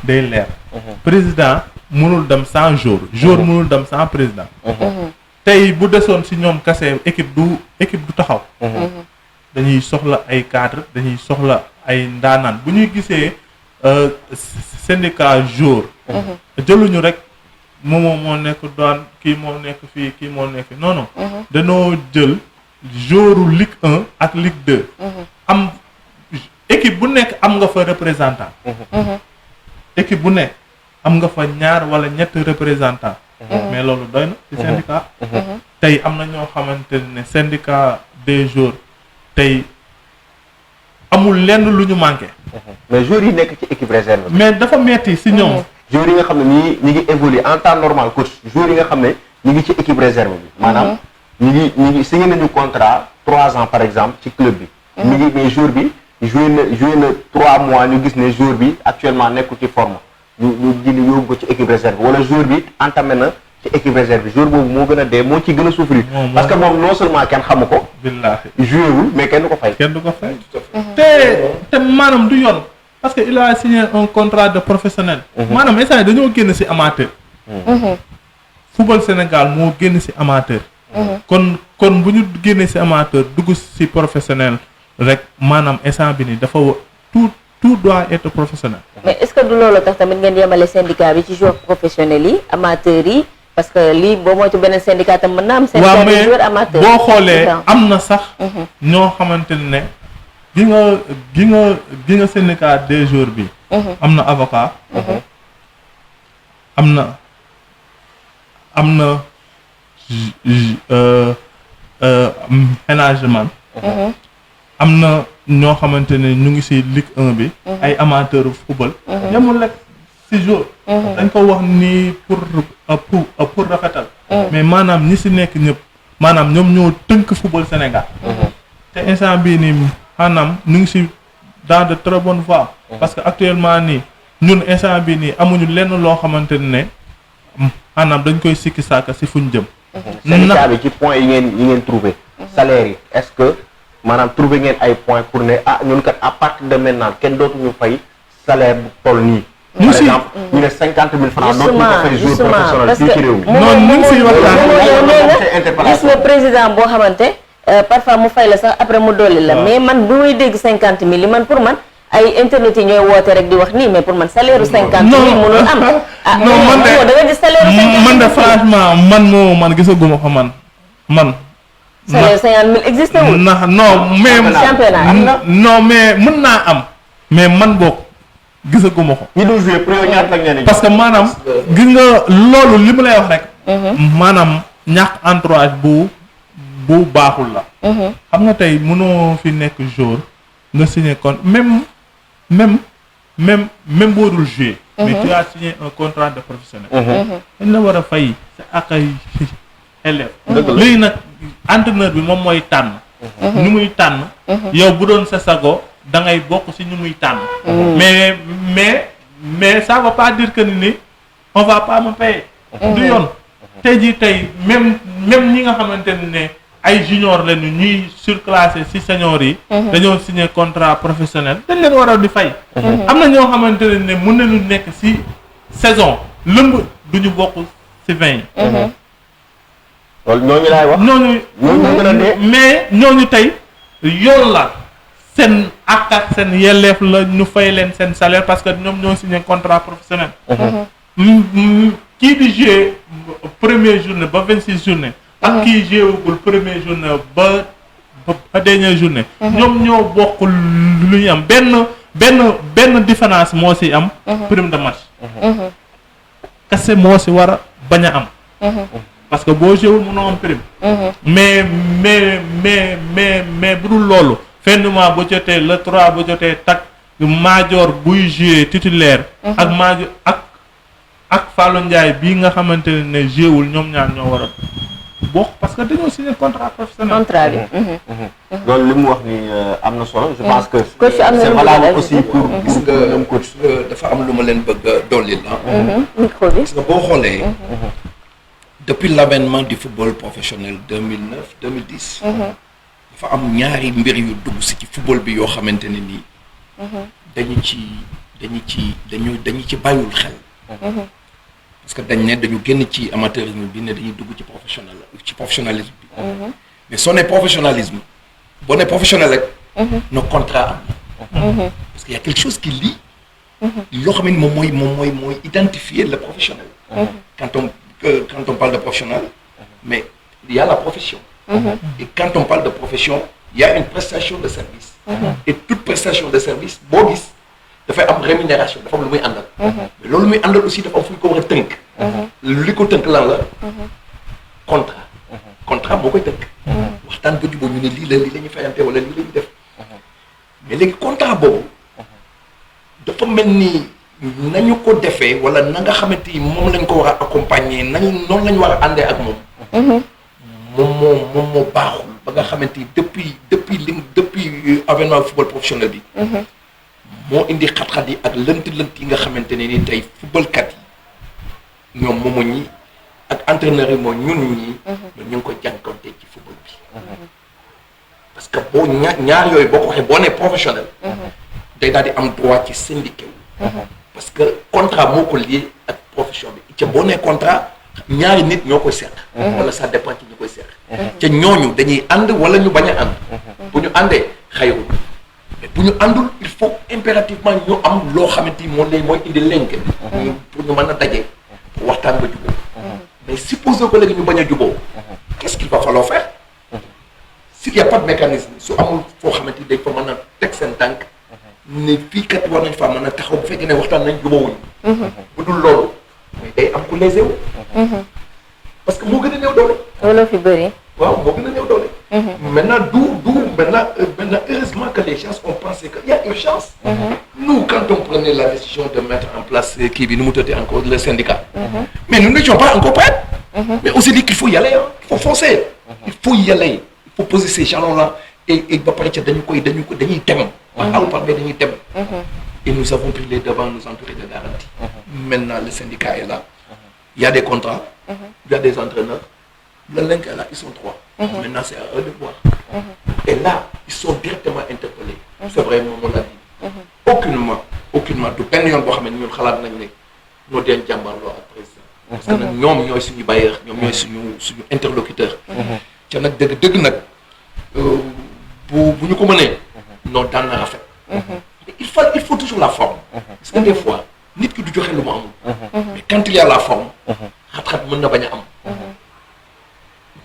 day leer président mënul dem sans jour mënul dem sans président tey bu desoon ci ñoom kase équipe du taxaw dañuy soxla ay cadre dañuy soxla ay ndaanaan bu ñuy gisee syndicat jour jëluñu rek moomoo moo nekk doon kii moo nekk fii kii moo nekk non non dañoo jël jouru Ligue 1 ak Ligue 2 am équipe bu nekk am nga fa représentant équipe bu nekk am nga fa ñaar wala ñett représentant mais loolu doy na ci syndicat tey am na ñoo xamante ne syndicat des joueurs tey amul lenn lu ñu manqué mais joueurs yi nekk ci équipe réserve mais dafa metti ci ñoom joueurs yi nga xam ne ñi ngi évoluer en temps normal coach joueurs yi nga xam ne ñi ngi ci équipe réserve bi maanaam ñi ngi signé nañu contrat 3 ans par exemple ci club bi mi ngi mais jour bi joué na 3 mois ñu gis ne jour bi actuellement nekkul ci forme ñu jëli yóbbu ko ci équipe réserve wala jour bi entamé na ci équipe réserve bi jour boobu moo gën a dee moo ci gën a souffrir parce que moom non seulement kenn xamu ko billaahi joué wul mais kenn du ko fay te maanaam du yoon parce que il a signé un contrat de professionnel maanaam instant dañoo génn ci amateur football Sénégal moo génn ci amateur kon bu ñu génnee ci amateur dugg ci professionnel rek maanaam instant bi ni dafa tout doit être professionnel mais est-ce que du loolu tax tamit ngeen yemale syndicat bi ci joueurs professionnels yi amateurs yi parce que lii boo moytu beneen syndicat tam mën na am syndicat des joueurs amateurs boo xoolee am na sax ñoo xamante ne gi nga syndicat des joueurs bi am na avocat am na management am na ñoo xamante ne ñu ngi ci Ligue 1 bi ay amateur football yemul rek ci jour dañ ko wax nii pour rafetal mais maanaam ñi ci nekk ñëpp maanaam ñoom ñoo tënk football Sénégal te instant bii nii maanaam ñu ngi ci dans de très bonnes voies parce que actuellement nii ñun instant bii nii amuñu lenn loo xamante ne maanaam dañ koy sikki saaka ci fuñ jëm syndicat bi ci point yi ngeen trouvé salaire yi est-ce que maanaam trouvé ngeen ay points pour ne ñun kat à partir de maintenant kenn dootuñu fay salaire bu toll nii par exemple ñu ne 50 000 francs dootuñu ko fay jour professionnel fii ci réew mi noonu ñu ngi ciy waxtaan gis nga président boo xamante parfois mu fay la sax après mu dolli la mais man bu may dégg 50 000 yi man pour man ay internet yi ñooy woote rek di wax nii mais pour man salaire 50 000 mënul am non man de da nga gis salaire 50 000 man de franchement man gisaguma ko man salaire 50 000 existé wul non mais non mais mën naa am mais man boog gisaguma ko ñi dul jouer pour yow ñaata lañ leen parce que maanaam gis nga loolu li mu lay wax rek maanaam ñàkk entourage bu baaxul la xam nga tey mënoo fi nekk jour nga signé kon même boo dul jouer mais tu as signé un contrat de professionnel dañ la war a fay sa ak ay élève léegi nag entraîneur bi moom mooy tànn ñu muy tànn yow bu doon sa sago da ngay bokk ci ñu muy tànn mais ça veut pas dire que ni on va pas me payer du yoon tey jii tey même ñi nga xamante ne ay junior lañu ñuy surclassé ci senior yi. dañoo signé contrat professionnel dañ leen war a di fay. am na ñoo xamante ne mën nañu nekk ci saison lëmb duñu bokk ci 20 yi. loolu ñooñu laay wax. ñooñu gën a dee. mais ñooñu tey yoon la seen àq ak seen yelleef la ñu fay leen seen salaire parce que ñoom ñoo signé contrat professionnel. kii di jouer première journée ba 26 journée. ak kii jouewugul première journée ba dernière journée. ñoom ñoo bokk lu ñu am benn différence moo ci am. prime de match. kese moo ci war a bañ a am. parce que boo jouewul mënoo am prime. mais bu dul loolu fin du mois bu jotee le 3 bu jotee tak Madior buy jouer titulaire. ak Madior ak Fallou Ndiaye bii nga xamante ne jouewul ñoom ñaar ñoo war a bokk parce que dañoo signé contrat professionnel. contrat bi. loolu li mu wax ni am na solo. je pense que coach am na c'est lu valable aussi pour gis nga ñoom coach. dafa am lu ma leen bëgg a dolli la. micro bi. parce que boo xoolee. depuis l'avènement du football professionnel 2009 2010. dafa am ñaari mbir yu dugg si ci football bi yoo xamante ne nii. dañu ci bàyyul xel. parce que dañ ne dañu génn ci amateurisme bi ne dañuy dugg ci professionnalisme bi. mais soo nee professionnalisme boo nee professionnel rek. no contrat am. parce que y a quelque chose qui lie. loo xam ne moom mooy identifier le professionnel. quand on parle de professionnel, mais il y a la profession. Et quand on parle de profession, il y a une prestation de service. Et toute prestation de service, boo gis dafay am rémunération dafa am lu muy àndal. mais loolu muy àndal aussi dafa am fu ñu ko war a tënk. li ko tënk lan la contrat. contrat moo koy tënk. waxtaan ba jubóo ñu ne lii la ñu fayante wala lii la ñu def. mais léegi contrat boobu dafa mel ni nañu ko defee wala na nga xamante ni moom lañ ko war a accompagner noonu la ñu war a àndee ak moom. moom moo baaxul ba nga xamante ni depuis avènement football professionnel bi. moo indi xat-xat yi ak lënt yi nga xamante ne ni tey footballkat yi ñoom moomu ñi ak entraîneurs yi moo ñun ñi ñu ngi ko jànkonte ci football bi. parce que boo ñaar yooyu boo ko waxee boo nee professionnel. day daal di am droit ci syndiqué wu. parce que contrat moo ko lié ak profession bi ca boo nee contrat ñaari nit ñoo koy seq. wala ça dépend ci ñu koy seq. ca ñooñu dañuy ànd wala ñu bañ a ànd. bu ñu àndee xayrul mais bu ñu àndul il faut impérativement ñu am loo xamante ni mooy indi lenk pour ñu mën a daje pour waxtaan ba jubóo. mais supposons que léegi ñu bañ a jubóo. qu'est-ce qu'il va falloir faire s'il y a pas de mécanisme su amul foo xamante ni dañ fa mën a teg seen tànk. ne fii kat war nañ faa mën a taxaw bu fekkee ne waxtaan nañ jubóowuñ. bu dul loolu mais day am ku lésé wu. parce que moo gën a néew doole. looloo fi bëri. waaw moo gën a néew doole. maintenant maintenant heureusement que les gens ont pensé que y a urgence. Nous quand on prenait la décision de mettre en place kii bi nu mu tëddee encore le syndicat. mais nous n'étions pas encore prêts. mais on s'est dit qu'il faut y aller il faut foncer. il faut y aller il faut poser ces jalons là et ba pare ca dañuy dem. mais dañuy dem. et nous avons pris les devants nous entourer de garanties. Maintenant le syndicat est là. Il y a des contrats. Il y a des entraîneurs. Le link est là, ils sont 3. Maintenant c'est à eux de voir. Et là ils sont directement interpellés. C'est vrai moom moo la dit. aucunement du benn yoon boo xam ne ñun xalaat nañ ne ñoo deen jàmbarloo ak président. parce que nag ñoom ñooy suñu bailleur ñoom ñooy suñu interlocuteur. ca nag dëgg nag bu ñu ko mënee. non daan na rafet. il faut toujours la forme. parce que des fois nit ki du joxe lu mu amul. mais quand il y a la forme. xat-xat mën na bañ a am.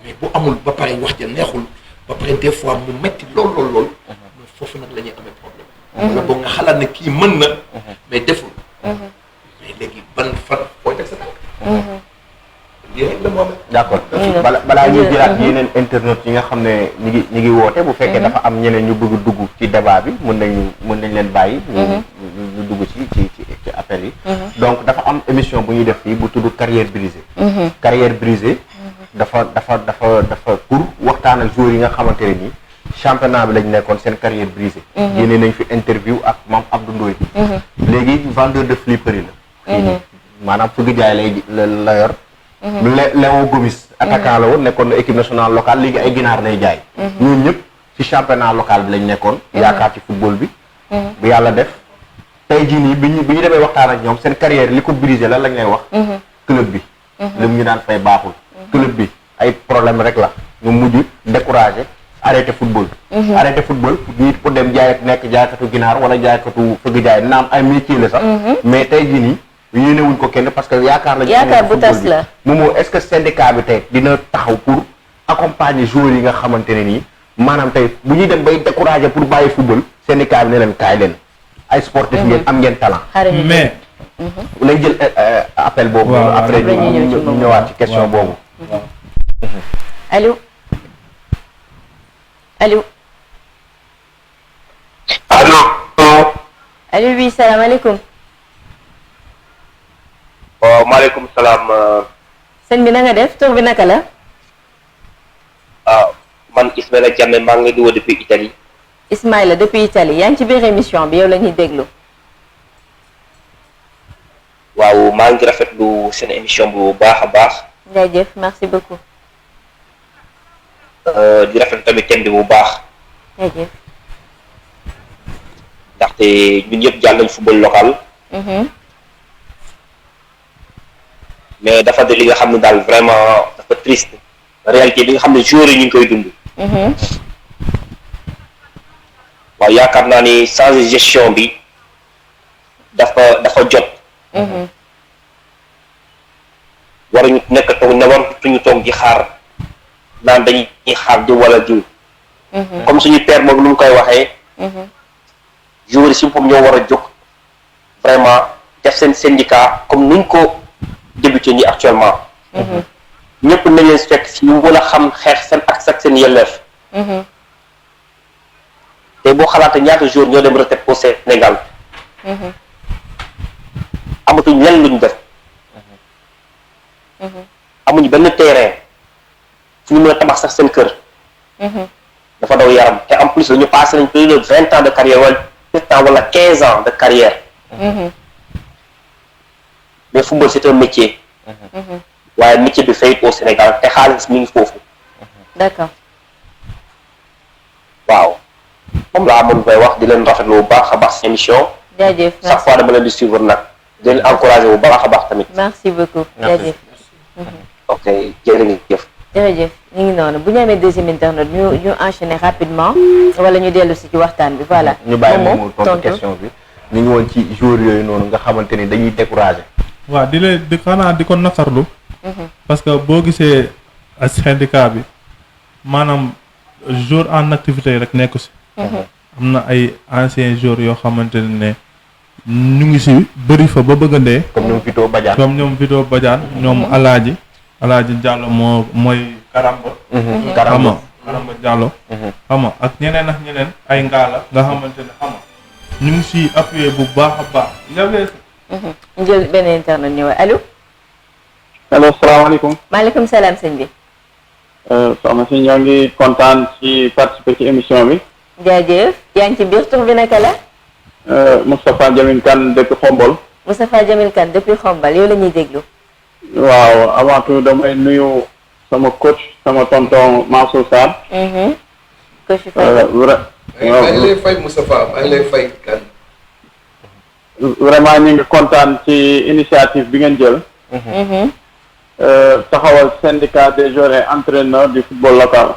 mais bu amul ba pare wax ja neexul ba pare des fois mu metti lool. mais foofu nag la ñuy amee problème. wala boog nga xalaat ne kii mën na. mais deful. mais léegi ban fan fooy teg sa tànk. lii rek la moom. d'accord balaa ñuy jëlaat yeneen internet yi nga xam ne ñi ngi woote bu fekkee dafa am ñeneen ñu bëgg dugg ci débat bi mën nañ leen bàyyi. ñu dugg ci appel yi. donc dafa am émission bu ñuy def fii bu tudd carrière brisée. carrière brisée dafa pour waxtaan ak joueurs yi nga xamante ne nii championnat bi lañ nekkoon seen carrière brisée. génne nañ fi interview ak Mame Abdou Ndoye. léegi vendeur de flipperie la. maanaam fëgg jaay la yor. Léo Gomis attaquant la woon nekkoon na équipe nationale locale léegi ay ginaar lay jaay. ñooñu ñëpp ci championnat local bi lañ nekkoon. yaakaar ci football bi. bu yàlla def tey jii nii bi ñu demee waxtaan ak ñoom seen carrière li ko brisé lan lañ lay wax. club bi. li mu ñu daan fay baaxul. club bi ay problème rek la ñu mujj découragé arrêté football. arrêté football ñii pour dem jaay nekk jaaykatu ginaar wala jaaykatu fëgg jaay naam ay métier la sax. mais tey jii nii yéene wuñ ko kenn parce que yaakaar lañ. yaakaar bu tas la moom est-ce que syndicat bi tey dina taxaw pour accompagner joueurs yi nga xamante ne nii maanaam tey bu ñuy dem bay découragé pour bàyyi football syndicat bi ne leen kaay leen ay sportif ngeen am ngeen talent. mais. lay jël appel boobu. après ñu ñëwaat ci question boobu. allo allo. allo. allo oui salaamaaleykum. waaw maaleykum salaam. sëñ bi na nga def tur bi naka la. man Ismaïla Diame maa ngi di woo depuis Italie. Ismaïla depuis Italie yaa ngi ci biir émission bi yow la ñuy déglu. waaw maa ngi rafetlu seen émission bu baax a baax. jaajëf merci beaucoup. di rafetlu tamit thème bi bu baax. jaajëf. ndaxte ñun yëpp jàll nañ football local. mais dafa de li nga xam ne daal vraiment dafa triste. réalité bi nga xam ne joueurs yi ñu ngi koy dund. waaw yaakaar naa ni changer gestion bi dafa jot. waruñu nekk toog ne waratuñu toog di xaar naan dañuy xaar di wala diw. comme suñu père moom lu mu koy waxee. joueurs yi si boppam ñoo war a jóg vraiment def seen syndicat comme nuñ ko débuté nii actuellement. ñëpp nañ leen fekk si ñu mën a xam xeex seen ak seen yelleef. te boo xalaatee ñaata jours ñoo dem retraite au Sénégal. amatuñ lenn luñ def. amuñu benn terrain fu ñu mën a tabax sax seen kër. dafa daw yaram te en plus dañu passé nañ plus de 20 ans de carrière wala 7 ans wala 15 ans de carrière. mais football c'est un métier. waaye métier bi fayit au Sénégal te xaalis mi ngi foofu. d'accord. waaw moom laa amoon koy wax di leen rafetlu bu baax a baax seen émission. jaajëf chaque fois dama leen di suivre nag di leen encouragé bu baax a baax tamit. merci beaucoup jaajëf. ok jërëjëf. jërëjëf ñu ngi noonu bu ñu amee deuxième internet ñu enchaîner rapidement wala ñu dellu si ci waxtaan bi voilà. ñu bàyyi moom tontu question bi ñu ngi woon ci joueurs yooyu noonu nga xamante ni dañuy découragé. waaw di xanaa di ko naqarlu. parce que boo gisee ak syndicat bi maanaam jour en activité rek nekku si. am na ay anciens joueurs yoo xamante ne ñu ngi si bëri fa ba bëggandee. comme ñoom Vito Badiane. ñoom Alaaji Diallo mooy Karamba. Karamba Diallo. xam nga ak ñeneen ay ngaala nga xamante ne xam nga ñu ngi si appuyé bu baax a baax. ñu jël benn internet ñëw allo. allo salaamaaleykum. maaleykum salaam sëñ bi. soxna si ñoo ngi kontaan ci participer ci émission bi. jaajëf yaa ngi ci biir tur bi naka la. Moustapha Jamil Kane depuis Xombol. Moustapha Jamil Kane depuis Xombol yow la ñuy déglu. waaw avant tout damay nuyu sama coach sama tonton Mansour Sarr. coach Faye. maa ngi lay fay Moustapha maa ngi lay fay Kane. vraiment ñu ngi kontaan ci initiative bi ngeen jël. taxawal syndicat des joueurs et entraîneurs du football local.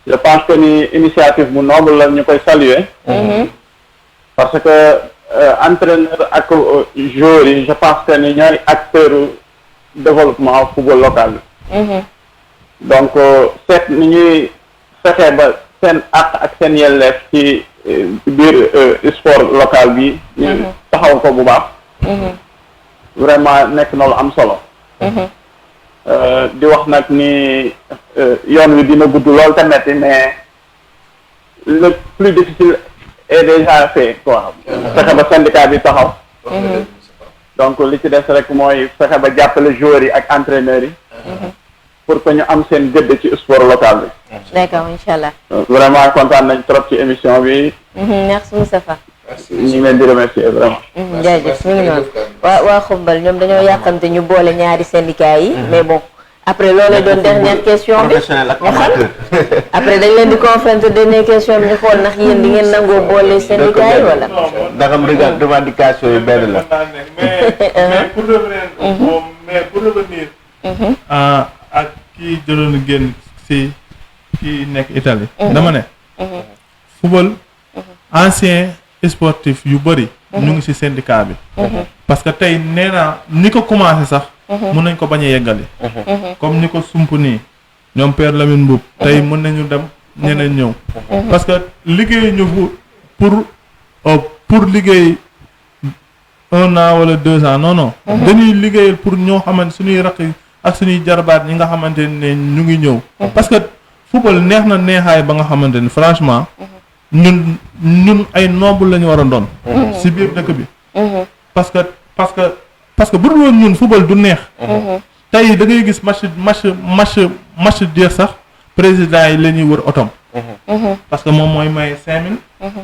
je pense que ni initiative bu noble la ñu koy saluer. parce que entraîneur ak joueurs yi je pense que ni ñooy acteur développement football local bi. donc seet ni ñuy fexe ba seen àq ak seen yelleef ci biir sport local bi. ñu taxaw ko bu baax. vraiment nekk na lu am solo. di wax nag ni yoon wi dina gudd lool te metti mais le plus difficile est déjà fait quoi. fexe ba syndicat bi taxaw. donc li ci des rek mooy fexe ba jàppale joueurs yi ak entraîneurs yi. pour que ñu am seen gëdd ci sport local bi. d'accord incha allah. vraiment kontaan nañ trop ci émission bi. merci Moustapha. ñu ngi leen di remercier vraiment. jaajëf mi ngi noonu waa xumbal ñoom dañoo yàqamte ñu boole ñaari syndicats yi mais bon après loolu doon dernière question bi professionnel ak ñu xam amateur. après dañ leen di confronter dernière question bi ñu xool ndax yéen di ngeen nangoo boole syndicats yi wala ndax am revendication yi benn la. mais pour revenir ak kii jëloon génn si kii nekk Italie dama ne football ancien sportif yu bëri ñu ngi si syndicat bi parce que tey nee naa ni ko commencé sax mën nañ ko bañ a yeggali comme ni ko sump nii ñoom Père Lamine Mboup tey mën nañu dem ñeneen ñëw parce que liggéey ñu pour liggéey 1 an wala 2 ans non dañuy liggéeyal pour ñoo xamante suñuy rakk ak suñuy jarbaat ñi nga xamante ne ñu ngi ñëw parce que football neex na neexaay ba nga xamante ni franchement ñun ay noble la ñu war a doon si biir dëkk bi parce que bu dul woon ñun football du neex tey da ngay gis match jeex sax président yi la ñuy wër otom parce que moom mooy maye 5000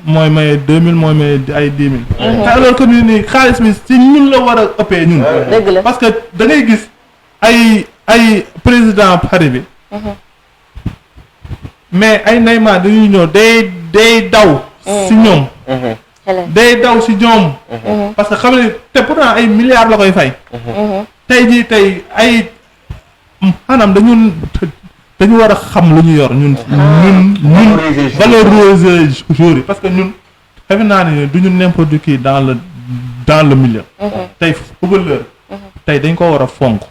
mooy maye 2000 mooy maye ay 10 000 te alors que nii xaalis bi si ñun la war a ëppee ñun parce que da ngay gis ay président Paris bi mais ay Neymar dañuy ñëw day daw si ñoom day daw si ñoom parce que xam ne te pourtant ay milliards la koy fay tey jii tey ay maanaam dañu war a xam lu ñu yor ñun valoriser joueurs yi parce que ñun xëy naa ne du ñu n'importe qui dans le milieu tey footballeur tey dañ ko war a fonk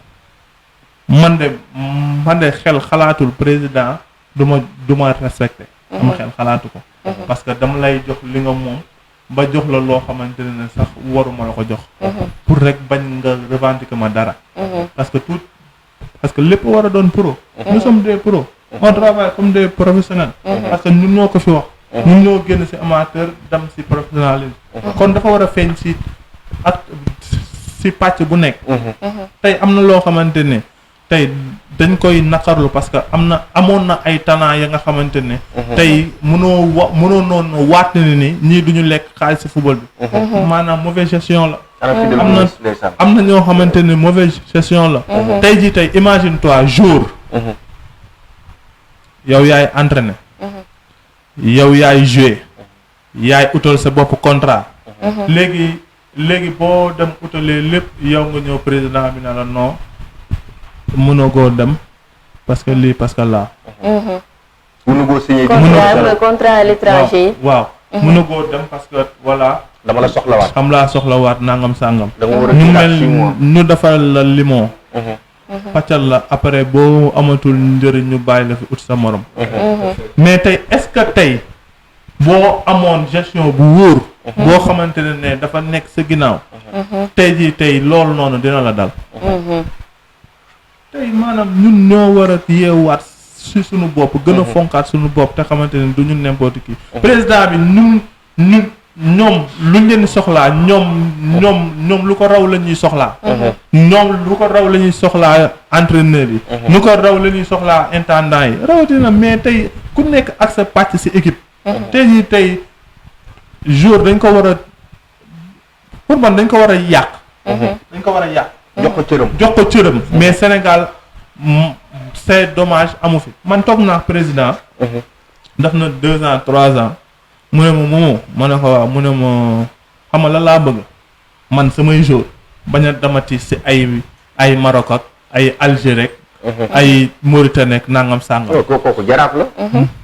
man de xel xalaatul président du ma respecté sama xel xalaatu ko parce que dama lay jox li nga moom ba jox la loo xamante ne sax waruma la ko jox pour rek bañ nga revendiquer ma dara parce que lépp war a doon pro nous sommes des pros on travaille comme des professionnels parce que ñun ñoo ko fi wax ñun ñoo génn ci amateur dem ci professionnalisme kon dafa war a feeñ ci ak ci pàcc bu nekk tey am na loo xamante ne tey dañ koy naqarlu parce que amoon na ay talent ya nga xamante ne tey mënoo noonu waat ne ni ñii duñu lekk xaalis ci football bi maanaam mauvaise gestion la am na ñoo xamante ne mauvaise gestion la tey jii tey imagine toi jour yow yaay entraîné yow yaay joué yaay utal sa bopp contrat léegi boo dem utalee lépp yow nga ñëw président bi na la non mënoo koo dem parce que lii parce que laa mënu koo signé contrat à l'étranger waaw mënu koo dem parce que voilà dama la soxlawaat xam laa soxlawaat nangam sàngam ñu mel ñu defal la limon pàccal la après boo amatul njëriñ ñu bàyyi la fi ut sa morom mais tey est-ce que tey boo amoon gestion bu wóor boo xamante ne dafa nekk sa ginnaaw tey jii tey loolu noonu dina la dal tey maanaam ñun ñoo war a yeewaat si suñu bopp gën a fonkaat suñu bopp te xamante ne du ñu n'importe qui président bi ñoom luñ leen soxlaa ñoom lu ko raw la ñuy soxlaa ñoom lu ko raw la ñuy soxlaa entraîneurs yi lu ko raw la ñuy soxlaa intendant yi rawatina mais tey ku nekk ak sa pàcc si équipe tey jii tey jour dañ ko war a pour man dañ ko war a yàq dañ ko war a yàq jox ko cëram mais Sénégal c'est dommage amu fi man toog naa président def na 2 ans 3 ans mu ne ma moomoo ma ne ko waaw mu ne ma xam nga la laa bëgg man samay jour bañ a damati si ay Maroc ak ay Algérie rek ay Mauritanie ak nangam sàngam kooku jaraaf la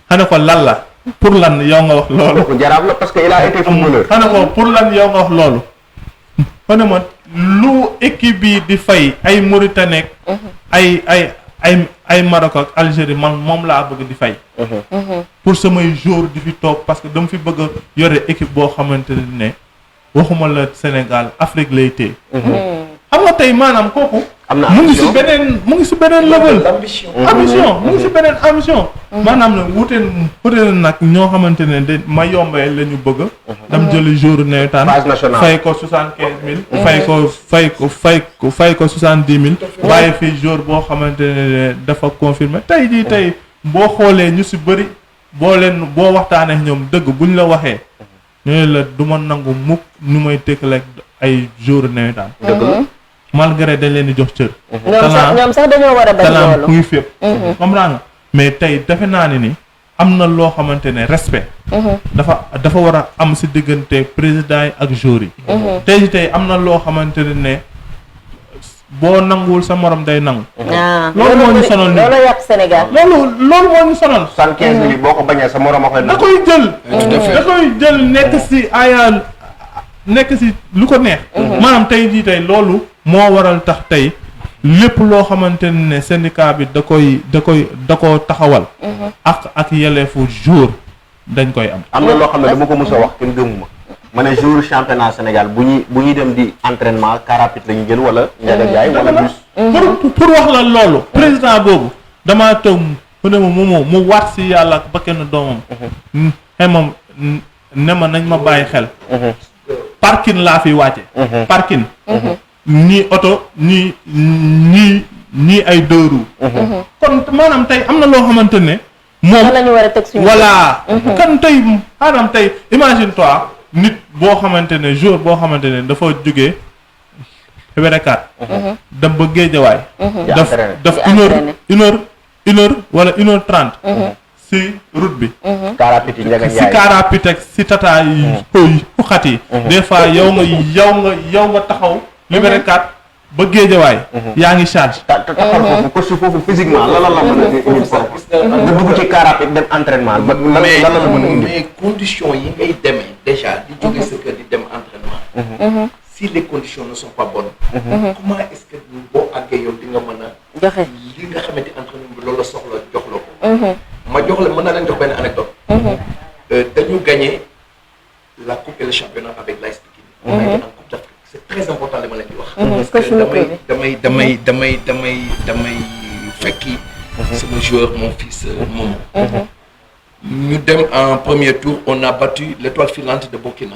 xane ko lan la pour lan yow nga wax loolu kooku jaraaf la parce que il a été footballeur xane ko pour lan yow nga wax loolu ma ne ma lu équipe bi di fay ay Mauritanie ay Maroc ak Algérie man moom laa bëgg di fay pour samay jour di fi toog parce que dama fi bëgg a yore équipe boo xamante ne waxuma la Sénégal Afrique lay téye xam nga tey maanaam kooku mu ngi si beneen level ambition mu ngi si beneen ambition maanaam ne wute na nag ñoo xamante ne de ma yombee la ñu bëgg dem jëli jour nawetaan fay ko 75 000 fay ko 70 000 bàyyi fii jour boo xamante ne dafa confirmé tey jii tey boo xoolee ñu si bëri boo waxtaanee ñoom dëgg buñ la waxee ñooñu la du ma nangu mukk ñu may tëkkaleeg ay joueurs nawetaan. dëgg la. malgré dañ leen di jox cër. ñoom sax dañoo war a bañ talent loolu. muy fépp. comprends nga mais tey defe naa ne ni am na loo xamante ne respect. dafa war a am si diggante président yi ak joueurs yi. tey am na loo xamante ne boo nanguwul sa morom day nangu. loolu moo ñu sonal nii loolu yàpp Sénégal. loolu moo ñu sonal. 75 minutes boo ko bañee sa morom a koy da koy jël. da koy jël nekk si aya nekk si lu ko neex. maanaam tey jii tey loolu moo waral tax tey lépp loo xamante ne syndicat bi da koo taxawal. ak yelleefu jour dañ koy am. am na loo xam ne dama ko mos a wax kenn gëmuma ma ne jour championnat Sénégal bu ñuy dem di entraînement car rapide la ñu jël wala. Ndiaga Ndiaye wala bus. pour wax la loolu. président boobu damaa toog mu ne ma mu waat si yàlla ak ba kenn doomam. moom ne ma nañ ma bàyyi xel. parking laa fi wàcce. parking. ñii oto ñii ay deux roues. kon maanaam tey am na loo xamante ne. moom la ñu war a teg suñu. voilà kan tey maanaam tey imagine toi nit boo xamante ne jour boo xamante ne dafa jógee wérekat. dem ba géejawaay. daf une heure wala 1h30. si route bi. car rapide yi Ndiaga Ndiaye si car rapide ak si tata yi xat yi. des fois yow nga taxaw. Liberté 4 ba Géejawaay. yaa ngi charge. taxaw foofu physiquement lan la mën a indi foofu. nga dugg ci car rapide dem entraînement ba lan la mën a indi. mais conditions yi ngay demee déjà di jóge sa kër di dem entraînement. si les conditions ne sont pas bonnes. comment est-ce que boo àggee yow di nga mën a. joxe li nga xamante entraînement bi loolu la soxla jox la ko. ma jox la mën naa leen jox benn anecdote. dañu gagné la coupe et le championnat avec l'AS Pikine. on a été en coupe d'Afrique. C'est très important li ma leen di wax. parce que damay fekki. sama joueur mon fils Momo. ñu dem en premier tour on a battu l'étoile filante de Burkina.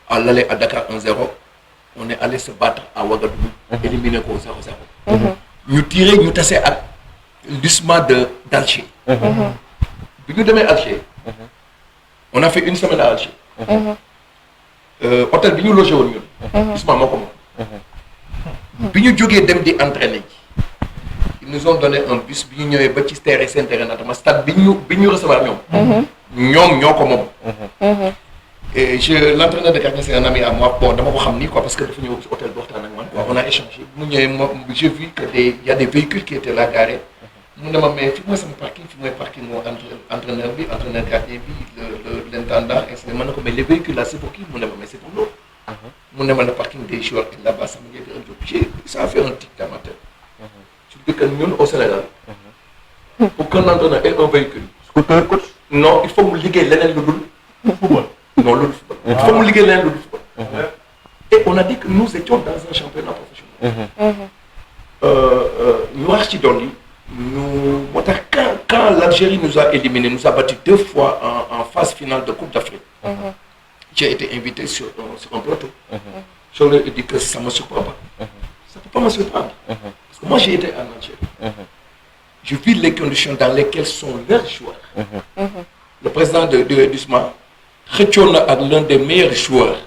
à l'aller à Dakar 1-0 on est allé se battre à Ouagadougou. éliminé ko 0-0. ñu tiré ñu tase ak l'USMA d'Alger. bi ñu demee Alger. on a fait une semaine à Alger. hôtel bi ñu logé woon ñun. USMA moo ko moom. bi ñu jógee dem di entraîner ji. ils nous ont donné un bus bi ñu ñëwee ba ci terrain seen terrain naatama stade bi ñu recevoir ñoom. ñoom ñoo ko moom. et l'entraîneur de gardien c'est un ami à moi bon dama ko xam nii quoi parce que dafa ñëw ci hôtel bi waxtaan ak man quoi on a échangé bu mu ñëwee moom j'ai vu que il y a des véhicules qui étaient là garés. mu ne ma mais fi mooy sama parking fi mooy parking moo entraîneur bi entraîneur gardien bi l'intendant et man na ko mais les véhicules là c'est pour qui mu ne ma mais c'est pour nous. mu ne ma le parking des joueurs est là-bas sama njëkk a jóg ça a fait un tic dans ma tête. su dëkk ñun au Sénégal. pour qu'un entraîneur ait un véhicule. scooter coach. non il faut mu liggéey leneen lu dul football. non lu dul football. il faut mu liggéey leneen lu dul football. et on a dit que nous étions dans un championnat professionnel. ñu wax ci doon yi. moo tax quand l'Algérie nous a éliminés nous a battu 2 fois en phase finale de Coupe d'Afrique. J'ai été invité sur un plateau. Je leur ai dit que ça me surprend pas. Ça peut pas me surprendre. Parce que moi j'ai été en Algérie. Je vis les conditions dans lesquelles sont leurs joueurs. Le président du SMA xëccoon na ak l'un des meilleurs joueurs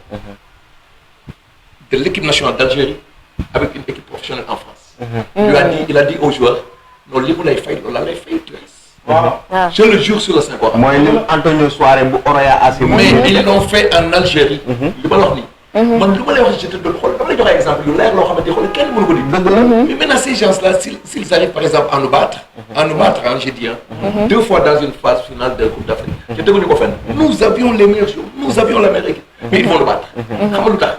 de l'équipe nationale d'Algérie avec une équipe professionnelle en France. Il a dit aux joueurs non li mu lay fay loolu la lay fay tu restes. Je le jure sur le Saint-Coran. mooy li Antonio Soare bu Oroya AC. mais ils l'ont fait en Algérie. li ma la wax nii. man lu ma lay wax je te donne xool dama lay joxe exemple yu leer loo xamante xool kenn mënu ko di. dëgg la mais maintenant ces gens-là s'ils arrivent par exemple à nous battre. j'ai dit 2 fois dans une phase finale de Coupe d'Afrique. te teguñu ko fenn. nous avions les meilleurs joueurs nous avions la meilleure équipe. mais ils vont nous battre. xam nga lu tax.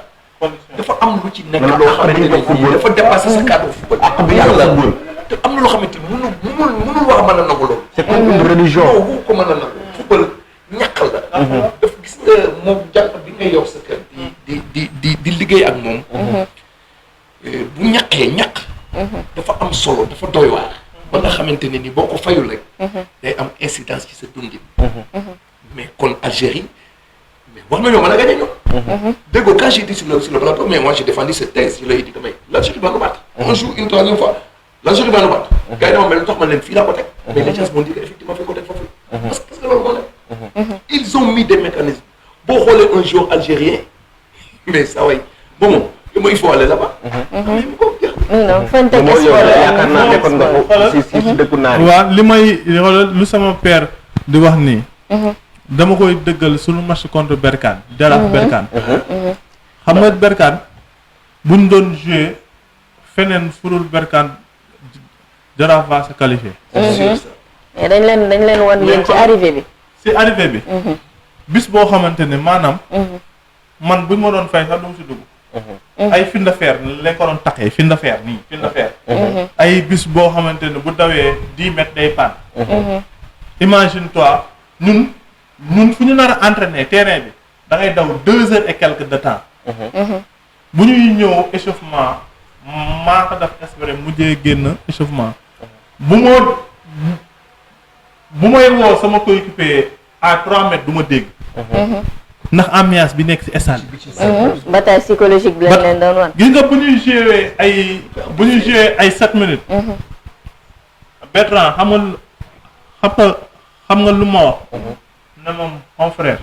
dafa am lu ci nekk loo xamante ne dafa dépasser sa cadre football. ak bi yàlla te am na loo xamante ni mënul wax mën a nangu loolu. c'est comme une religion. non ko mën a nangu football ñàkk la. daf gis nga moom jàpp bi nga yor sa kër di liggéey ak moom. bu ñàkkee ñàkk. dafa am solo dafa doy waar. ba nga xamante ne ni boo ko fayul rek. day am incidence ci sa dundin. mais kon Algérie mais war nañoo mën a gagner ñoom. dégg nga quand j'ai dit sur le plateau mais moi j'ai défendu cette thèse je l'ai dit que mais l'Algérie va nous battre. on joue une 3e fois. l'Algérie va nous battre. gars yi dama mel ni tax ma leen fii laa ko teg. mais les gens m'ont dit que effectivement fii ko teg foofu. parce que loolu moo nekk. ils ont mis des mécanismes. boo xoolee un joueur algérien mais saa waay bon li muy foole la ba. non Fentech moo yow Sport yaakaar naa nekkoon nga ko si dëkku naar yi. waaw li may lu sama père di wax nii. dama koy dëggal suñu match contre Berkane Jaraaf Berkane. xam nga Berkane buñ doon joué feneen furul Berkane Jaraaf va se qualifier. mais dañ leen wan yéen ci arrivé bi. si arrivé bi. bis boo xamante ne maanaam. man buñ ma doon fay sax du ma si dugg. ay fin de fer lañ ko doon taxee fin de fer nii fin de fer. ay bis boo xamante ne bu dawee 10 mètres day panne. imagine toi ñun fu ñu nar a entraîner terrain bi da ngay daw 2 heures et quelques de temps. bu ñuy ñëw échauffement maa ko def espérer mujjee génn échauffement. bu may woo sama coéquipier à 3 mètres du ma dégg. ndax ambiance bi nekk ci stade bi. bataille psychologique bi lañ leen doon wan. gis nga bu ñuy joué ay 7 minutes. Bertrand xam nga lu ma wax. ne moom mon frère.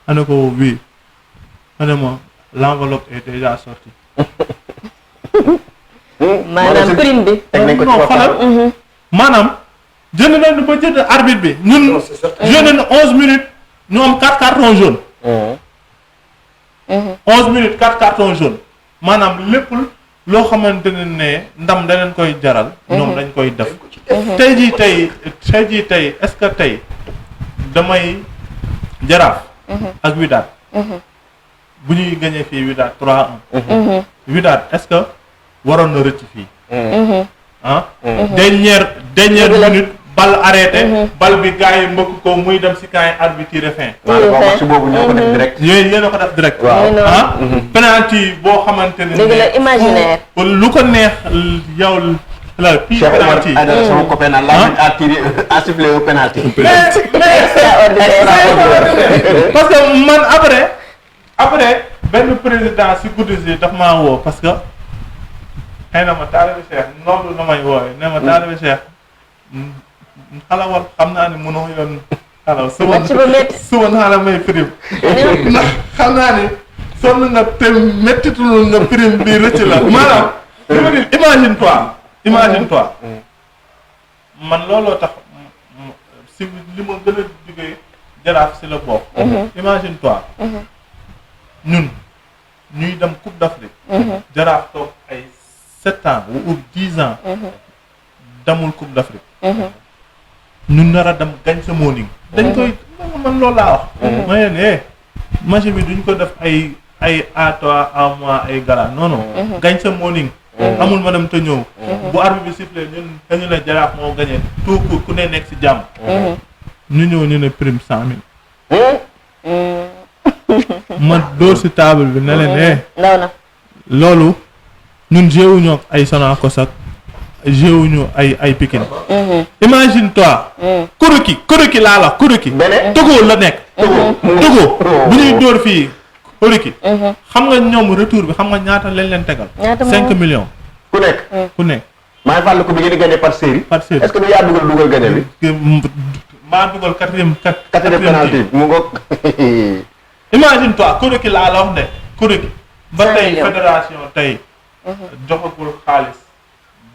ma ne ko oui. ma ne ma l'enveloppe est déjà sortie. maanaam prime bi. non xoolal maanaam jënd nañu ba jënd arbitre bi ñun. joué nañu 11 minutes. ñu am 4 cartons jaunes. 11 minutes 4 cartons jaunes maanaam lépp loo xamante ne ndam da leen koy jaral. ñoom dañ koy def. tey jii tey est-ce que tey damay Jaraaf. ak Wydad. bu ñuy gagné fii Wydad 3-1. Wydad est-ce que waroon na rëcc fii. ah. dernière minute. bal arrêté. bal bi gars yi mbëkk ko muy dem si camp yi arbitre fin. waaw si boobu ñoo ko def direct. yéen a ko def direct. waaw ah. penalty boo xamante ne. dëgg la imaginaire. lu ko neex yow la. Cheikh Omar Aidara sama copain naan la a tiré a sifflé au penalty. parce que man après benn président si guddi si daf maa woo parce que xëy na ma taalibe Cheikh noonu la may woowee ne ma taalibe Cheikh. xalawal xam naa ne mënoo yoon xalaw suba naa la may prime ndax xam naa ne sonn nga te méttitul nga prime bi rëcc la maanaam imagine toi man looloo tax si li ma gën a jógee Jaraaf si la bokk imagine toi ñun ñuy dem Coupe d'Afrique Jaraaf toog ay 7 ans ou 10 ans damul Coupe d'Afrique ñun nar a dem gañ sa morning dañ koy man loolu laa wax ma ne match bi duñ ko def ay à toi à moi ay gala non gañ sa morning amul ma dem te ñëw bu arbitre bi sifflé ñun dañu ne Jaraaf moo gañee tout court ku ne nekk si jàmm ñu ñëw ñu ne prime 100 000 ma dóor si table bi ne leen ndaw na loolu ñun jéewuñu ak ay Sonacos ak jéewuñu ay Pikine imagine toi Kuruki laa la Kuruki Togo la nekk Togo bu ñuy dóor fii Kuruki xam nga ñoom retour bi xam nga ñaata lañ leen tegal 5 millions ku nekk maa ngi fàttaliku bi ngeen di gagné par série est-ce que du yaa dugal gagné bi maa dugal quatrième penalty mu ngoog imagine toi Kuruki laa la wax de Kuruki ba tey fédération tey joxagul xaalis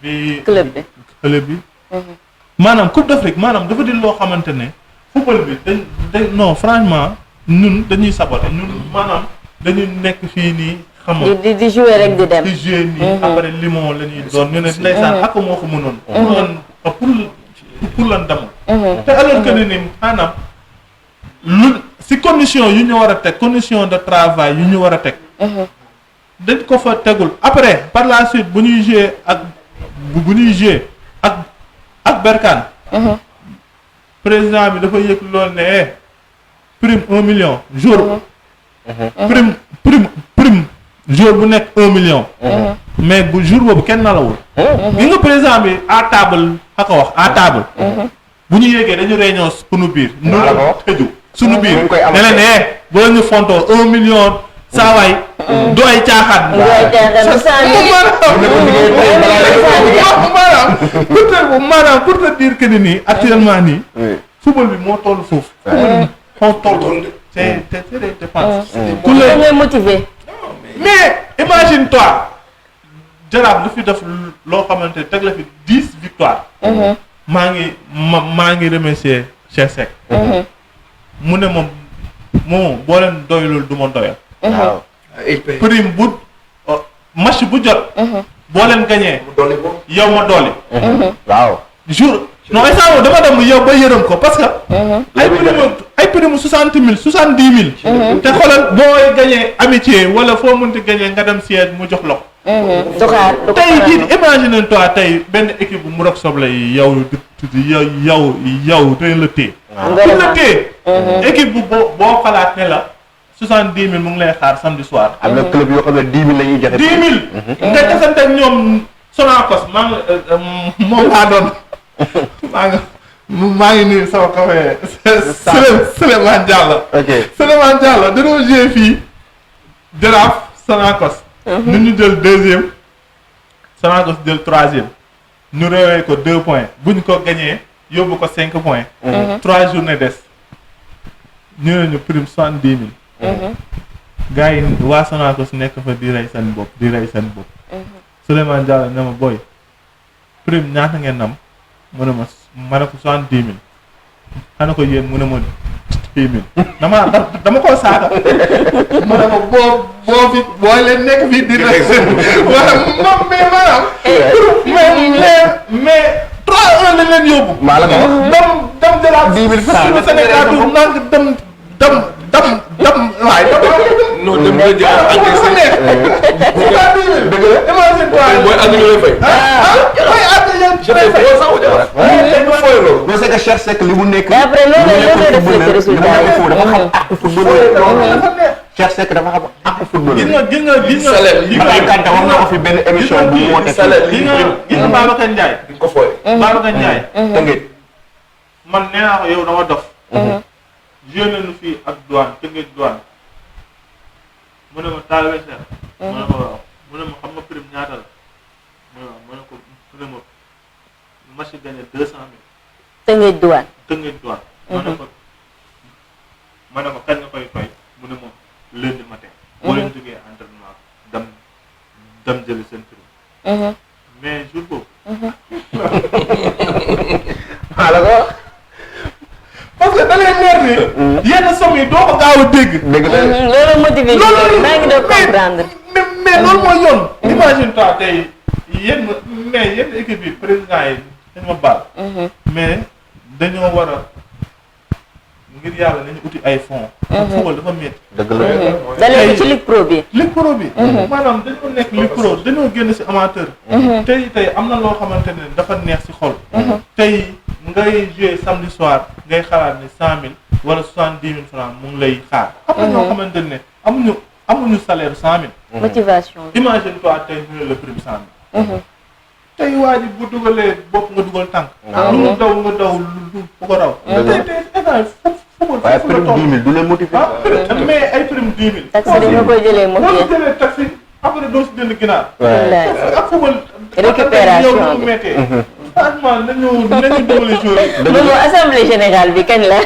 bi club bi maanaam Coupe d'Afrique maanaam dafa di loo xamante ne football bi dañ non franchement ñun dañuy saboter ñun maanaam dañuy nekk fii nii xam nga di jouer rek di dem di jouer nii après limon la ñuy doon ñu ne ndeysaan ak moo ko mënoon pour lan demul te alors que ne ni maanaam lu si condition yu ñu war a teg condition de travail yu ñu war a teg dañ ko fa tegul après par la suite bu ñuy jouer ak Berkane président bi dafa yëg loolu ne prime 1 million jour prime jour bu nekk 1 million mais bu jour boobu kenn nalawul gi nga président bi à table xaka wax à table bu ñu yéegee dañu réunion sunu biir ñu tëju sunu biir ne leen boo ñu fontoo 1 million saa waay dooy caaxaan maanaam pour te dire que ni nii actuellement nii football bi moo toll foofu moo toll c'est des dépenses ku la motivé mais imagine toi Jaraaf lu fi def loo xamante teg la fi 10 victoires. maa ngi remercier Cheikh Seck. mu ne moom boo leen doyulul du ma doyal. waaw. prime bu match bu jot. boo leen gagné yow ma dolli. waaw. jour non instant dama dem yow ba yërëm ko parce que. ay prime 60 000 70 000. te xoolal booy gagné amitié wala foo mënti gagné nga dem siège mu jox la ko. tey jii imagine toi tey benn équipe bu Mburok Soble yi yow dañ la téye. dañ la téye. équipe bu boo xalaat ne la 70 000 mu ngi lay xaar samedi soir. am na club yoo xam ne 10 000 la ñuy joxe. 10 000. nga desante ak ñoom Sonacos moom laa doon maa ngi nuyu sama café Souleymane Diallo. ok Souleymane Diallo dañoo joué fii Jaraaf Sonacos. ñu jël 2e Sonacos jël 3e ñu réewee ko 2 points buñ ko gagné yóbbu ko 5 points. 3 journées des ñu ne ñu prime 70 000. gars yi waa Sonacos nekk fa di rey seen bopp Souleymane Diallo ne ma booy prime ñaata ngeen am mu ne ma ne ko 70 000 xana ko yéen mu ne ma 10 000 dama koo saaka ma ne ko boo fi boo leen nekk fii di rek wala moom mais maanaam mais 3-1 lañ leen yóbbu maa la ko wax dem de la 10 000 francs Sénégal du nank dem waaye non dem nga jël encaissé dëgg la imagine toi mooy àgg ñu lay fay. non c'est que Cheikh Seck li mu nekk. après loolu résultat dafa xam ak football. Cheikh Seck dafa xam ak football. gis nga Abdoulaye Kante wax na ko fi benn émission bu mu woote. gis nga Babacar Ndiaye. di ko fooy. Babacar Ndiaye. Tëngéej. man nee naa ko yow dama dof. joué nañu fii ak douane Tëngéej douane. mu ne ma taalibe Cheikh. mu ne ma waaw mu ne ma xam nga prime ñaata la. mu ne ko mu ne ma match gagné 200 000. Tëngéej douane. Tëngéej douane. ma ne ko kañ nga koy fay mu ne ma lundi matin. boo leen jógee entraînement dem jëli seen prime. mais jour boobu. maa la ko wax. parce que da lay leer ni. yenn somme yi doo ko gaaw a dégg. dëgg la loolu motivé maa ngi doon comprendre. mais loolu mooy yoon. imagine toi tey yenn équipe yi président yi dañ ma baal. mais dañoo war a ngir yàlla nañu uti ay fonds. football dafa métti. dëgg la dalee ci Ligue Pro bi. Ligue Pro bi. maanaam dañoo nekk Ligue Pro dañoo génn si amateur. tey am na loo xamante ne dafa neex si xol. tey ngay jouer samedi soir ngay xalaat ne 100 000 wala 70 000 francs mu ngi lay xaar. am na ñoo xamante ne amuñu salaire 100 000. motivation. imagine toi tey ñu ne le prime 100 000. tey waa ji bu dugalee bopp nga dugal tànk. lu mu daw nga daw lu ko raw. tey football waaye prime 10 000 du leen motiver. mais ay prime 10 000. taxi dañoo koy jëlee boo motivé. jëlee taxi après doo si jënd ginaar. wallaay. ak football. Récupération yow mu méttee. franchement nañu dimbali joueurs yi. loolu assemblée générale bi kañ la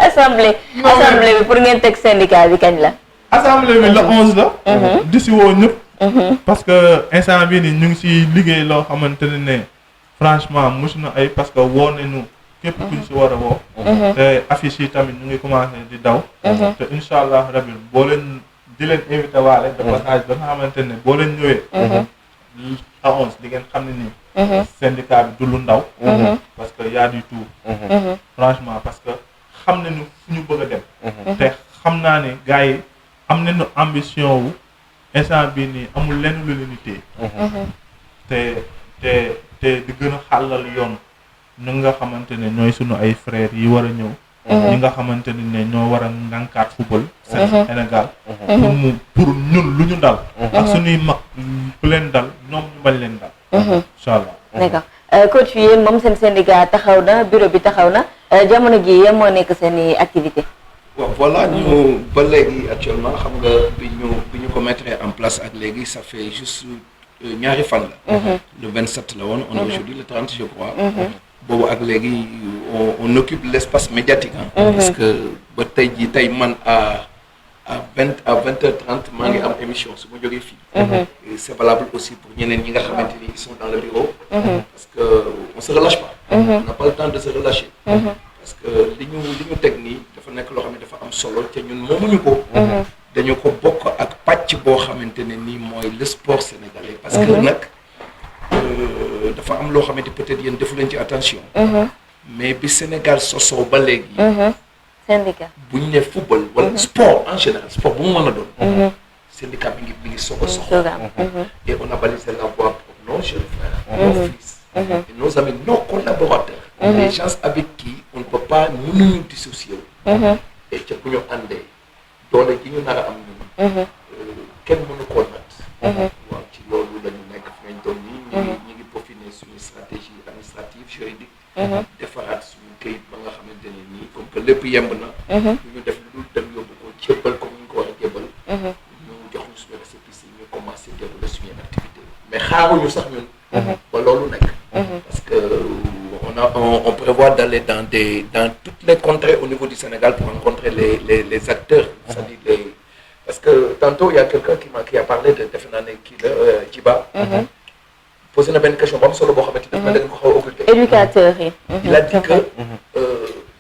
assemblée bi pour ngeen teg syndicat bi kañ la. assemblée bi le 11 la. di si woo ñëpp. parce que instant bii nii ñu ngi si liggéey loo xamante ne franchement mosu na ay parce que woo nañu képp kuñ si war a woo. te affiche yi tamit ñu ngi commencé di daw. te incha allah rabi boo leen di leen invité waale de passage ba nga xamante ne boo leen ñëwee. à 11 di ngeen xam ne nii. syndicat bi du lu ndaw. parce que y a du tout. franchement parce que xam nañu fu ñu bëgg a dem. te xam naa ne gars yi am nañu ambition wu instant bii nii amul lenn lu leen di téye. te di gën a xàllal yoon ñu nga xamante ne ñooy sunu ay frères yi war a ñëw. ñi nga xamante ne ñoo war a ngànkaat football. Sénégal. pour ñun lu ñu dal. ak suñuy mag bu leen dal ñoom ñu bañ leen dal. incha allah. d'accord coach yéen moom seen syndicat taxaw na bureau bi taxaw na jamono gi yéen moo nekk seen i activité. waaw voilà ñu ba léegi actuellement xam nga bi ñu ko mettre en place ak léegi ça fait juste ñaari fan la. le 27 la woon on est aujourd'hui le 30 je crois. boobu ak léegi on occupe l'espace médiatique. parce que ba tey man à 20h30 maa ngi am émission su ma jógee fii. Et c'est valable aussi pour ñeneen ñi nga xamante ni ils sont dans le bureau. Parce que on se relâche pas. On n'a pas le temps de se relâcher. Parce que li ñu teg nii dafa nekk loo xam ne dafa am solo te ñun moomuñu ko. dañu ko bokk ak pàcc boo xamante ne nii mooy le sport sénégalais. Parce que nag dafa am loo xamante peut-être yéen defu leen ci attention. mais bi Sénégal sosoo ba léegi. syndicat bu ñu nee football wala sport en général sport bu mu mën a doon. syndicat mi ngi soog a soxla. et on a balisé la voie pour nos jeunes frères, nos fils, et nos amis, nos collaborateurs. Les gens avec qui on ne peut pas nous dissocier. et ca bu ñu àndee doole ji ñu nar a am ñun. kenn mënu koo natt. waaw ci loolu la ñu nekk fi ñu toll nii. ñu ngi peaufiner suñu stratégie administrative juridique. defaraat suñu këyit ba nga xamante ne nii comme que lépp yemb na. ñu def lu dul dem yóbbu ko jébbal comme ni ñu ko war a jébbal. ñu jox ñu suñu récépissé ñu commencé dérouler suñu activité mais xaaruñu sax ñun. ba loolu nekk. parce que on prévoit d'aller dans toutes les contrées au niveau du Sénégal pour rencontrer les acteurs. C'est-à-dire parce que tantôt il y a quelqu'un qui a parlé de defe naa ne kii la Djiba. posé na benn question bu am solo boo xamante ne da nga ko xaw a occulté. éducateurs yi. il a dit que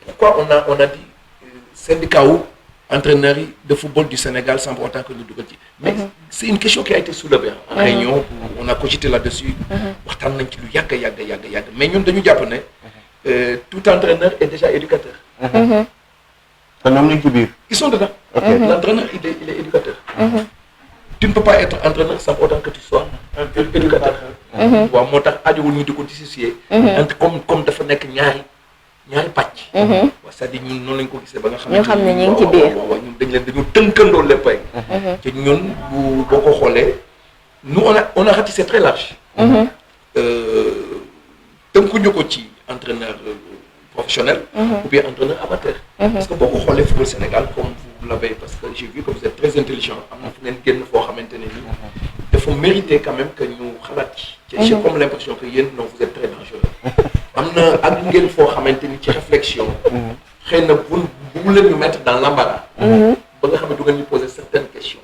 pourquoi on a dit syndicat wu entraîneurs yi de football du Sénégal sans pour autant que ñu dugal ci. mais c'est une question qui a été soulevée en réunion on a cogité là-dessus. waxtaan nañ ci lu yàgg mais ñun dañu jàpp ne tout entraîneur est déjà éducateur. te ñoom ñu ngi ci biir. ils sont dedans. L'entraîneur il est éducateur. Tu ne peux pas être entraîneur sans autant que tu sois un éducateur. waaw moo tax ajowul ñu di ko dissocier. entre comme dafa nekk ñaari pàcc. c'est-à-dire ñun noonu lañ ko gisee ba nga xam ne ñu ngi ci biir. waaw ñun dañu tënkandoo léppay. te ñun boo ko xoolee nous on a ratissé très large. tënkuñu ko ci entraîneur professionnel. ou bien entraîneur amateur. parce que boo ko xoolee football Sénégal comme vous l'avez parce que j'ai vu que vous êtes très intelligent am na fu ngeen génn foo xamante ne nii dafa mériter quand même que ñu xalaat ci. j'ai comme l'impression que yéen non vous êtes très dangereux. am na ak ngeen foo xamante ni ci réflexion. xëy na bu leen ñu mettre dans l'embarras. ba nga xam ne du ngeen ñu poser certaines questions.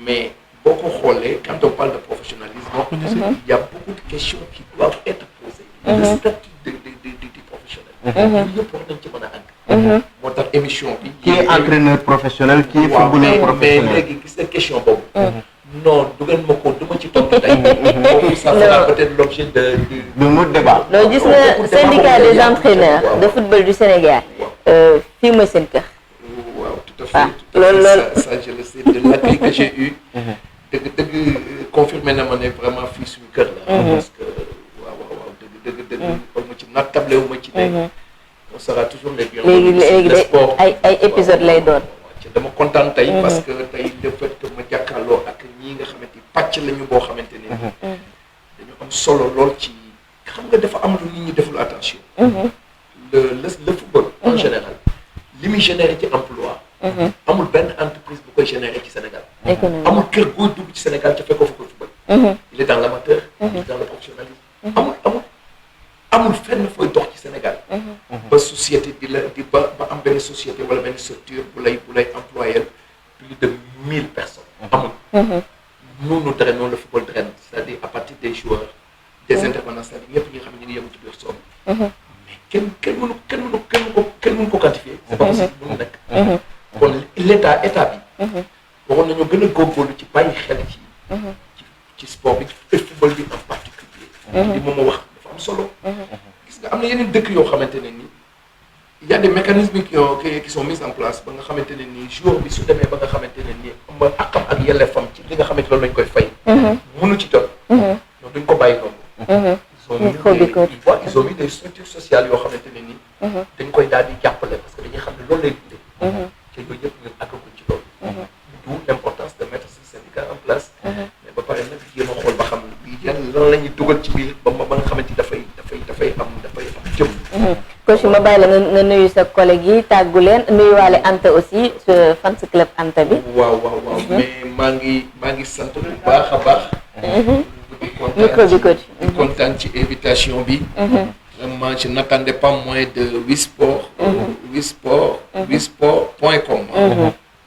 mais boo ko xoolee quand on parle de professionnalisme. il y a beaucoup de questions qui doivent être posées. le statut du professionnel. yooyu yëpp war nañ ci mën a àgg. moo tax émission bi. qui est entraîneur professionnel qui est footballeur professionnel. mais léegi gis nga question boobu. non dugal ma ko duma ci tontu tey. boobu ça fera peut-être l'objet de notre débat. loolu gis nga syndicat des entraîneurs de football du Sénégal. fii mooy seen kër. waaw tout à fait. loolu ça je le sais de l'accueil que j'ai eu. dëgg confirmé na ma ne vraiment fii suñu kër la. parce que waaw dëgg ma ci nattable wu ma ci ne. on sera toujours les bienvenus. léegi ay épisode lay doon. dama kontaan tey parce que tey le fait que ma jàkkaarloo ak ñii nga xamante ni pàcc lañu boo xamante ne dañu am solo lool ci xam nga dafa am lu nit ñi deful attention. le football en général li muy générer ci emploi. amul benn entreprise bu koy générer ci Sénégal. amul kër goo dugg ci Sénégal ca fekkoo fa koy football. il est dans l'amateur. il est dans le professionnalisme. amul fenn fooy dox ci Sénégal. ba société di ba am benn société wala benn structure bu lay employer plus de 1000 personnes. amul. nous drainons le football draine c'est-à-dire à partir des joueurs des intervenants c'est-à-dire ñëpp ñi nga xam ne ñu ngi yëngu ci biir soom. mais kenn mënu ko quantifier. c'est pas possible mënu nekk. kon état bi. waroon nañoo gën a góorgóorlu ci bàyyi xel ci sport bi ci football bi en particulier. li moom wax dafa am solo. gis nga am na yeneen dëkk yoo xamante ne nii il y a des mécanismes qui sont mis en place ba nga xamante ne nii joueur bi su demee ba nga xamante ne nii am na akam ak yelleefam ci li nga xamante loolu lañ koy fay. mënu ci jot. donc duñ ko bàyyi noonu. ils ont mis des structures sociales yoo xamante ne nii. dañ koy daal di jàppale parce que dañuy xam ne loolu lay dundee. te yooyu yëpp ñun àggaguñ ci loolu. d'où l'importance de mettre ce syndicat en place. mais ba pare nag jéem a xool ba xam yan lan la ñuy dugal ci biir ba nga xamante ni dafay am jëm. coach ma bàyyi la nga nuyu sa collègue yi tàggu leen nuyuwaale Anta aussi sa fans club Anta bi. waaw mais maa ngi sant bu baax a baax. micro bi coach. di kontaan ci invitation bi. vraiment je n'attendais pas moins de Wisport. Wisport.com.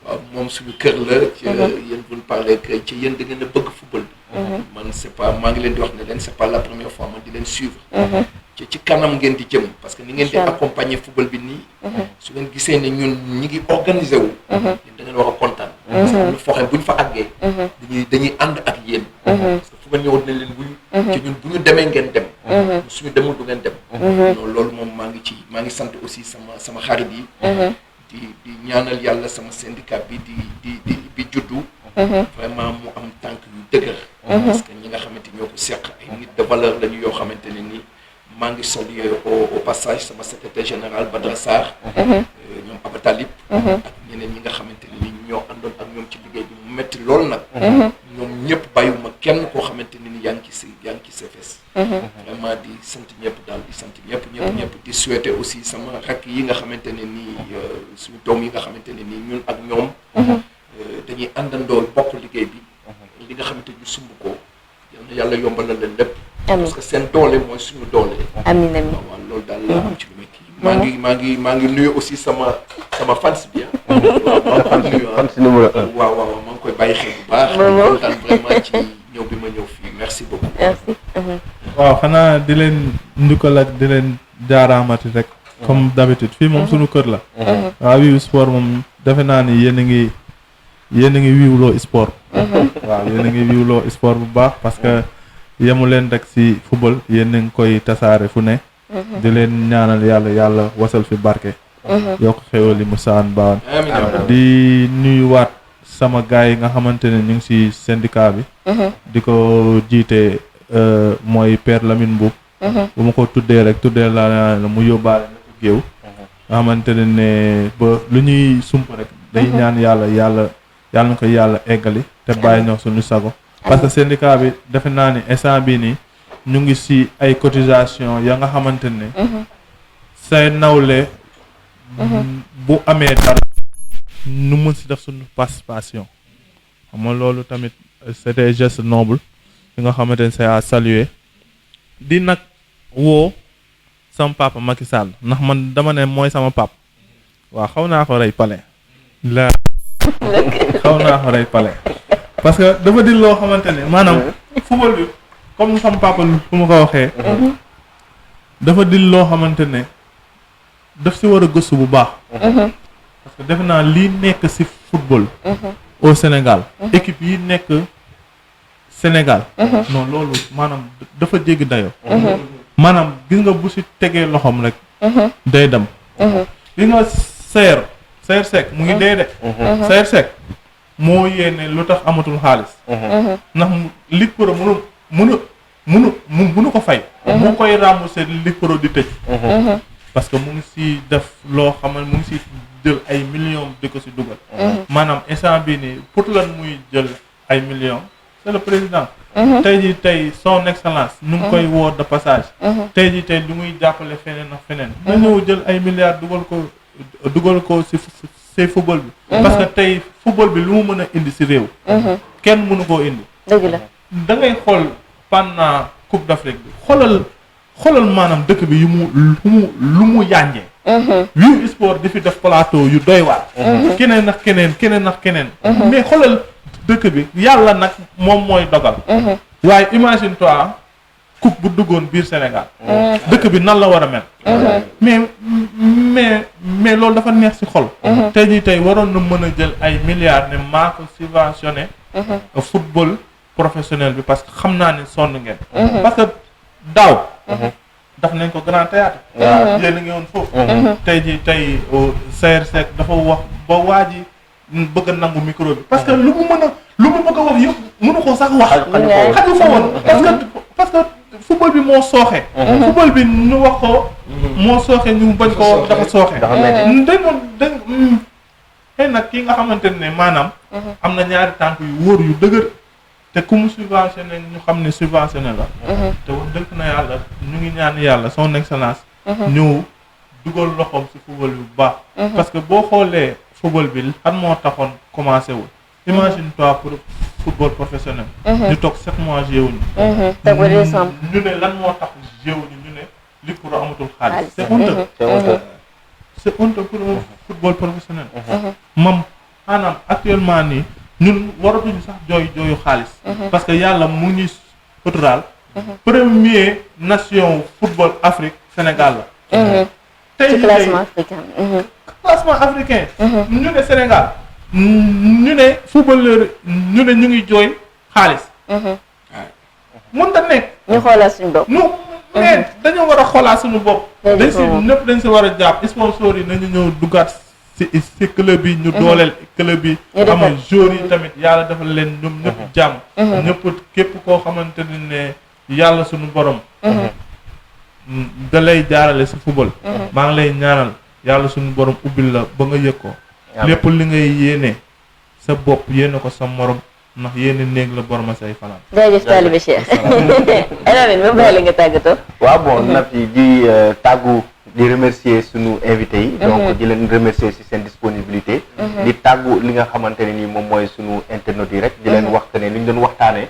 waaw moom suñu kër la. ci yéen vous parlez que ci yéen da ngeen a bëgg football bi. man c'est pas maa ngi leen di wax ne leen c'est pas la première fois man di leen suivre. ci kanam ngeen di jëm parce que ni ngeen di accompagner football bi nii. su ngeen gisee ne ñun ñi ngi organiser wu. yéen da ngeen war a kontaan. parce que am na foo xam bu ñu fa àggee. dañuy ànd ak yéen. parce que fu nga ñëwoon nañ leen ci ñun bu ñu demee ngeen dem. suñu demul du ngeen dem. non loolu moom maa ngi sant aussi sama xarit yi. di ñaanal yàlla sama syndicat bi bi juddu. vraiment mu am tànk yu dëgër. parce que ñi nga xamante ñoo ko seq ay nit de valeur lañu yoo xamante ne nii. maa ngi saluer au passage sama secrétaire général Badara Sarr. ñoom Aba Talib. ak ñeneen ñi nga xamante ne ni ñoo àndoon ak ñoom ci liggéey bi mu metti lool nag. ñoom ñëpp bàyyiwuma kenn koo xamante ne ni yaa ngi ci CFS. vraiment di sant ñëpp daal di sant ñëpp di souhaiter aussi sama rakk yi nga xamante ne nii suñu doom yi nga xamante ne nii ñun ak ñoom. dañuy àndandoo bokk liggéey bi. li nga xamante ñu sumb ko yal na yàlla yombalal leen lépp. parce que seen doole mooy suñu doole. amiin amiin waaw loolu daal laa am ci lu may kii. maa ngi nuyu aussi sama fans bi fans numéro 1. waaw maa ngi koy bàyyi xel bu baax. kontaan vraiment ci ñëw bi ma ñëw fii merci beaucoup. merci. waaw xanaa di leen ndukkal ak di leen jaaraamati rek. comme d'habitude fii moom suñu kër la. waaw Wiw Sport moom defe naa ni yéen a ngi wiwloo sport. waaw yéen a ngi wiwloo sport bu baax parce que. yemu leen rek ci football yéen a ngi koy tasaare fu ne. di leen ñaanal yàlla wasal fi barke. yokk xéwal yi mu saan baawan. di nuyuwaat sama gars yi nga xamante ne ñu ngi ci syndicat bi. di ko jiite mooy Père Lamine Mboup. bu ma ko tuddee rek tuddee la mu yóbbaale na ko géew. nga xamante ne ba lu ñuy sump rek. day ñaan yàlla na ko yàlla eggali te bàyyi ñoo suñu sago. parce que syndicat bi defe naa ni instant bii nii ñu ngi ci ay cotisation ya nga xamante ne say nawle bu amee dara nu mën ci def suñu participation xam nga loolu tamit c'est des gestes nobles yi nga xamante ne c'est à saluer di nag woo sama papa Macky Sall ndax man dama ne mooy sama pap waaw xaw naa ko rey palais la xaw naa ko rey palais parce que dafa di loo xamante ne maanaam football bi comme sama papa fu ma ko waxee dafa di loo xamante ne daf ci war a gëstu bu baax parce que defe naa lii nekk ci football au Sénégal équipe yi nekk Sénégal non loolu maanaam dafa jéggi dayoo maanaam gis nga bu ci tegee loxoom rek day dem gis nga Sayer Seck mu ngi dee de Sayer Seck moo yéene lu tax amatul xaalis ndax Ligue Pro mënu ko fay mu koy rembourser Ligue Pro di tëj parce que mu ngi ci def loo xamal mu ngi ci jël ay millions di ko ci dugal maanaam instant bii nii pour lan muy jël ay millions c'est le président tey son excellence ñu ngi koy woo de passage tey lu muy jàppale feneen ak feneen na ñëw jël ay milliards dugal ko ci football bi parce que tey football bi lu mu mën a indi ci réew kenn mënu koo indi dëgg la da ngay xool pendant Coupe d'Afrique bi xoolal maanaam dëkk bi lu mu yànjee Wiw Sport di fi def plateau yu doy waar keneen ak keneen mais xoolal dëkk bi yàlla nag moom mooy dogal waaye imagine toi coupe bu duggoon biir Sénégal dëkk bi nan la war a mel mais loolu dafa neex ci xol tey waroon na mën a jël ay milliards ne maa ko subventionné football professionnel bi parce que xam naa ne sonn ngeen parce que daaw daf nañ ko Grand Théâtre yéen a ngi woon foofu tey Sayer Seck dafa wax ba waa ji bëgg a nangu micro bi parce que lu mu bëgg a wax yëpp mënu ko sax wax xaju fa woon parce que football bi moo sooxe football bi ñu wax ko moo sooxe ñu bañ ko dafa sooxe dañ xëy nag ki nga xamante ne maanaam am na ñaari tànk yu wóor yu dëgër te ku mu subventionné ñu xam ne subventionné la te wax dëgg na yàlla ñu ngi ñaan yàlla son excellence ñëw dugal loxoom ci football bi bu baax parce que boo xoolee football bi lan moo taxoon commencé wul imagine toi pour football professionnel ñu toog 7 mois jéewuñu ñu ne lan moo tax jéewuñu ñu ne Ligue Pro amatul xaalis c'est honteux pour football professionnel maanaam actuellement nii ñun waratuñu sax jooyu xaalis. parce que yàlla mu ngi suturaal. premier nation football Afrique Sénégal la. tey ci classement africain. classement africain. ñu ne Sénégal ñu ne footballeur ñu ne ñu ngi jooy xaalis. mën ta nekk. ñu xoolal suñu bopp. mais dañoo war a xoolaat suñu bopp. dañ si ñëpp dañ si war a jàpp sponsor yi nañu ñëw duggaat si club yi ñu dooleel club yi. xam nga joueurs yi tamit yàlla dafa leen ñoom ñëpp jàmm. ñëpp képp koo xamante ne yàlla suñu borom. da lay jaarale si football. maa ngi lay ñaanal yàlla suñu borom ubbil la ba nga yëg ko. lépp li ngay yéene sa bopp yéene ko sa morom ndax yéene néeg la borom a say fanaan. jaajëf taalibe Cheikh. Elamine ba bàyyi la nga tàggatoo. waaw bon na fi di tàggu di remercier sunu invité yi. donc di leen remercier si seen disponibilité. di tàggu li nga xamante ne nii moom mooy sunu internautes yi rek. di leen wax ne li ñu doon waxtaanee.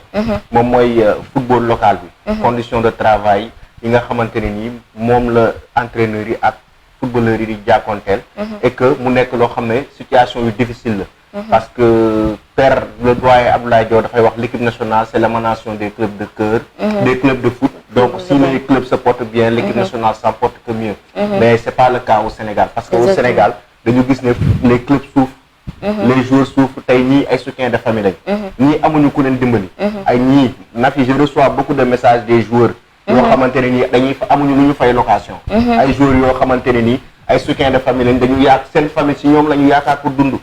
moom mooy football local bi. condition de travail yi nga xamante ne nii moom la entraîneurs yi ak footballeurs yi di jàkkoonteel. et que mu nekk loo xam ne situation yu difficile la. parce que père le doyen Abdoulaye Diaw dafay wax l'équipe nationale c'est l'émanation des clubs de cœur, des clubs de foot. Donc si les clubs se portent bien, l'équipe nationale s'en porte que mieux. Mais c'est pas le cas au Sénégal parce que au Sénégal dañu gis ne les clubs souffrent, les joueurs souffrent. Tey ñii ay soutien de famille lañ. ñii amuñu ku leen dimbali. ay ñii Nafi je reçois beaucoup de messages des joueurs. yoo xamante ne nii dañuy amuñu lu ñu fay location. ay joueurs yoo xamante ne nii ay soutien de famille lañ dañu seen famille si ñoom la ñu yaakaar pour dund.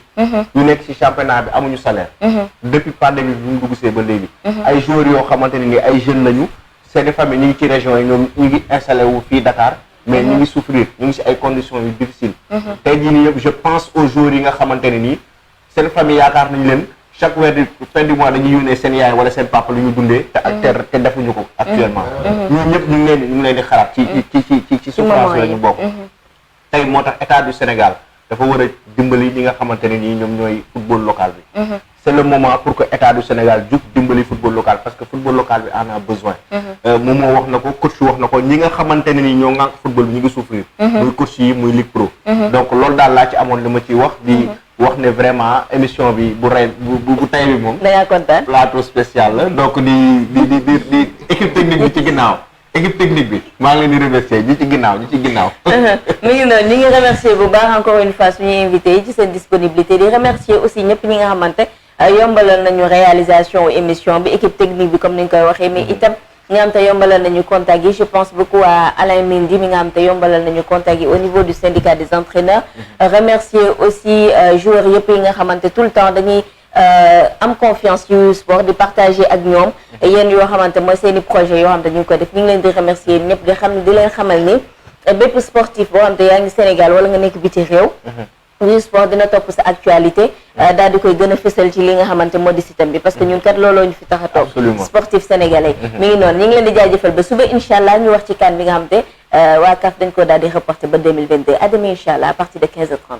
ñu nekk ci championnat bi amuñu salaire. depuis pandémie bi ñu dugg see ba léegi. ay joueurs yoo xamante ne ni ay jeunes lañu seen famille ñu ngi ci région yi ñoom ñu ngi installé wu fii Dakar mais ñu ngi souffrir ñu ngi ci ay conditions yu difficiles. tey jii nii yëpp je pense aux joueurs yi nga xamante ne nii seen famille yaakaar nañu leen chaque weer di fin du mois dañuy yónnee seen yaay wala seen papa lu ñu dundee te defuñu ko actuellement. ñun ñëpp ñu ngi leen di xalaat ci souffrance la ñu bokk. tey moo tax état du Sénégal dafa war a dimbali ñi nga xamante ne nii ñoom ñooy football local bi. c'est le moment pour que état du Sénégal jug dimbali football local parce que football local bi en a besoin. moom moo wax na ko coach wax na ko ñi nga xamante ne nii ñoo ŋànk football bi ñu ngi souffrir. muy coach yi muy Ligue Pro. donc loolu daal laa ci amoon li ma ciy wax di wax ne vraiment émission bi bu tay bi moom. da ngaa kontaan plateau spécial la donc di équipe technique bi ci ginnaaw. équipe technique bi maa ngi leen di remercier ñi ci ginnaaw. mi ngi noonu ñu ngi remercier bu baax encore une fois suñu invité yi ci seen disponibilité di remercier aussi ñëpp ñi nga xamante yombalal nañu réalisation émission bi équipe technique bi comme ni ñu koy waxee mais itam ñi nga xam te yombalal nañu contact yi je pense beaucoup à Alain Mendy mi nga xam te yombalal nañu contact yi au niveau du syndicat des entraîneurs remercier aussi joueurs yëpp yi nga xamante tout le temps dañuy am confiance yu sport di partager ak ñoom yéen yoo xamante mooy seen i projet yoo xamante ñu ngi ko def ñu ngi leen di remercier ñëpp di xam ne di leen xamal ni bépp sportif boo xamante yaa ngi Sénégal wala nga nekk biti réew yu sport dina topp sa actualité daal di koy gën a fësal ci li nga xamante moo di système bi parce que ñun kat looloo ñu fi tax a toog sportif sénégalais mi ngi noonu ñu ngi leen di jaajëfal ba suba incha allah ñu wax ci kan bi nga xamante waa CAF dañ ko daal di reporté ba 2022 à demain incha allah à partir de 15h30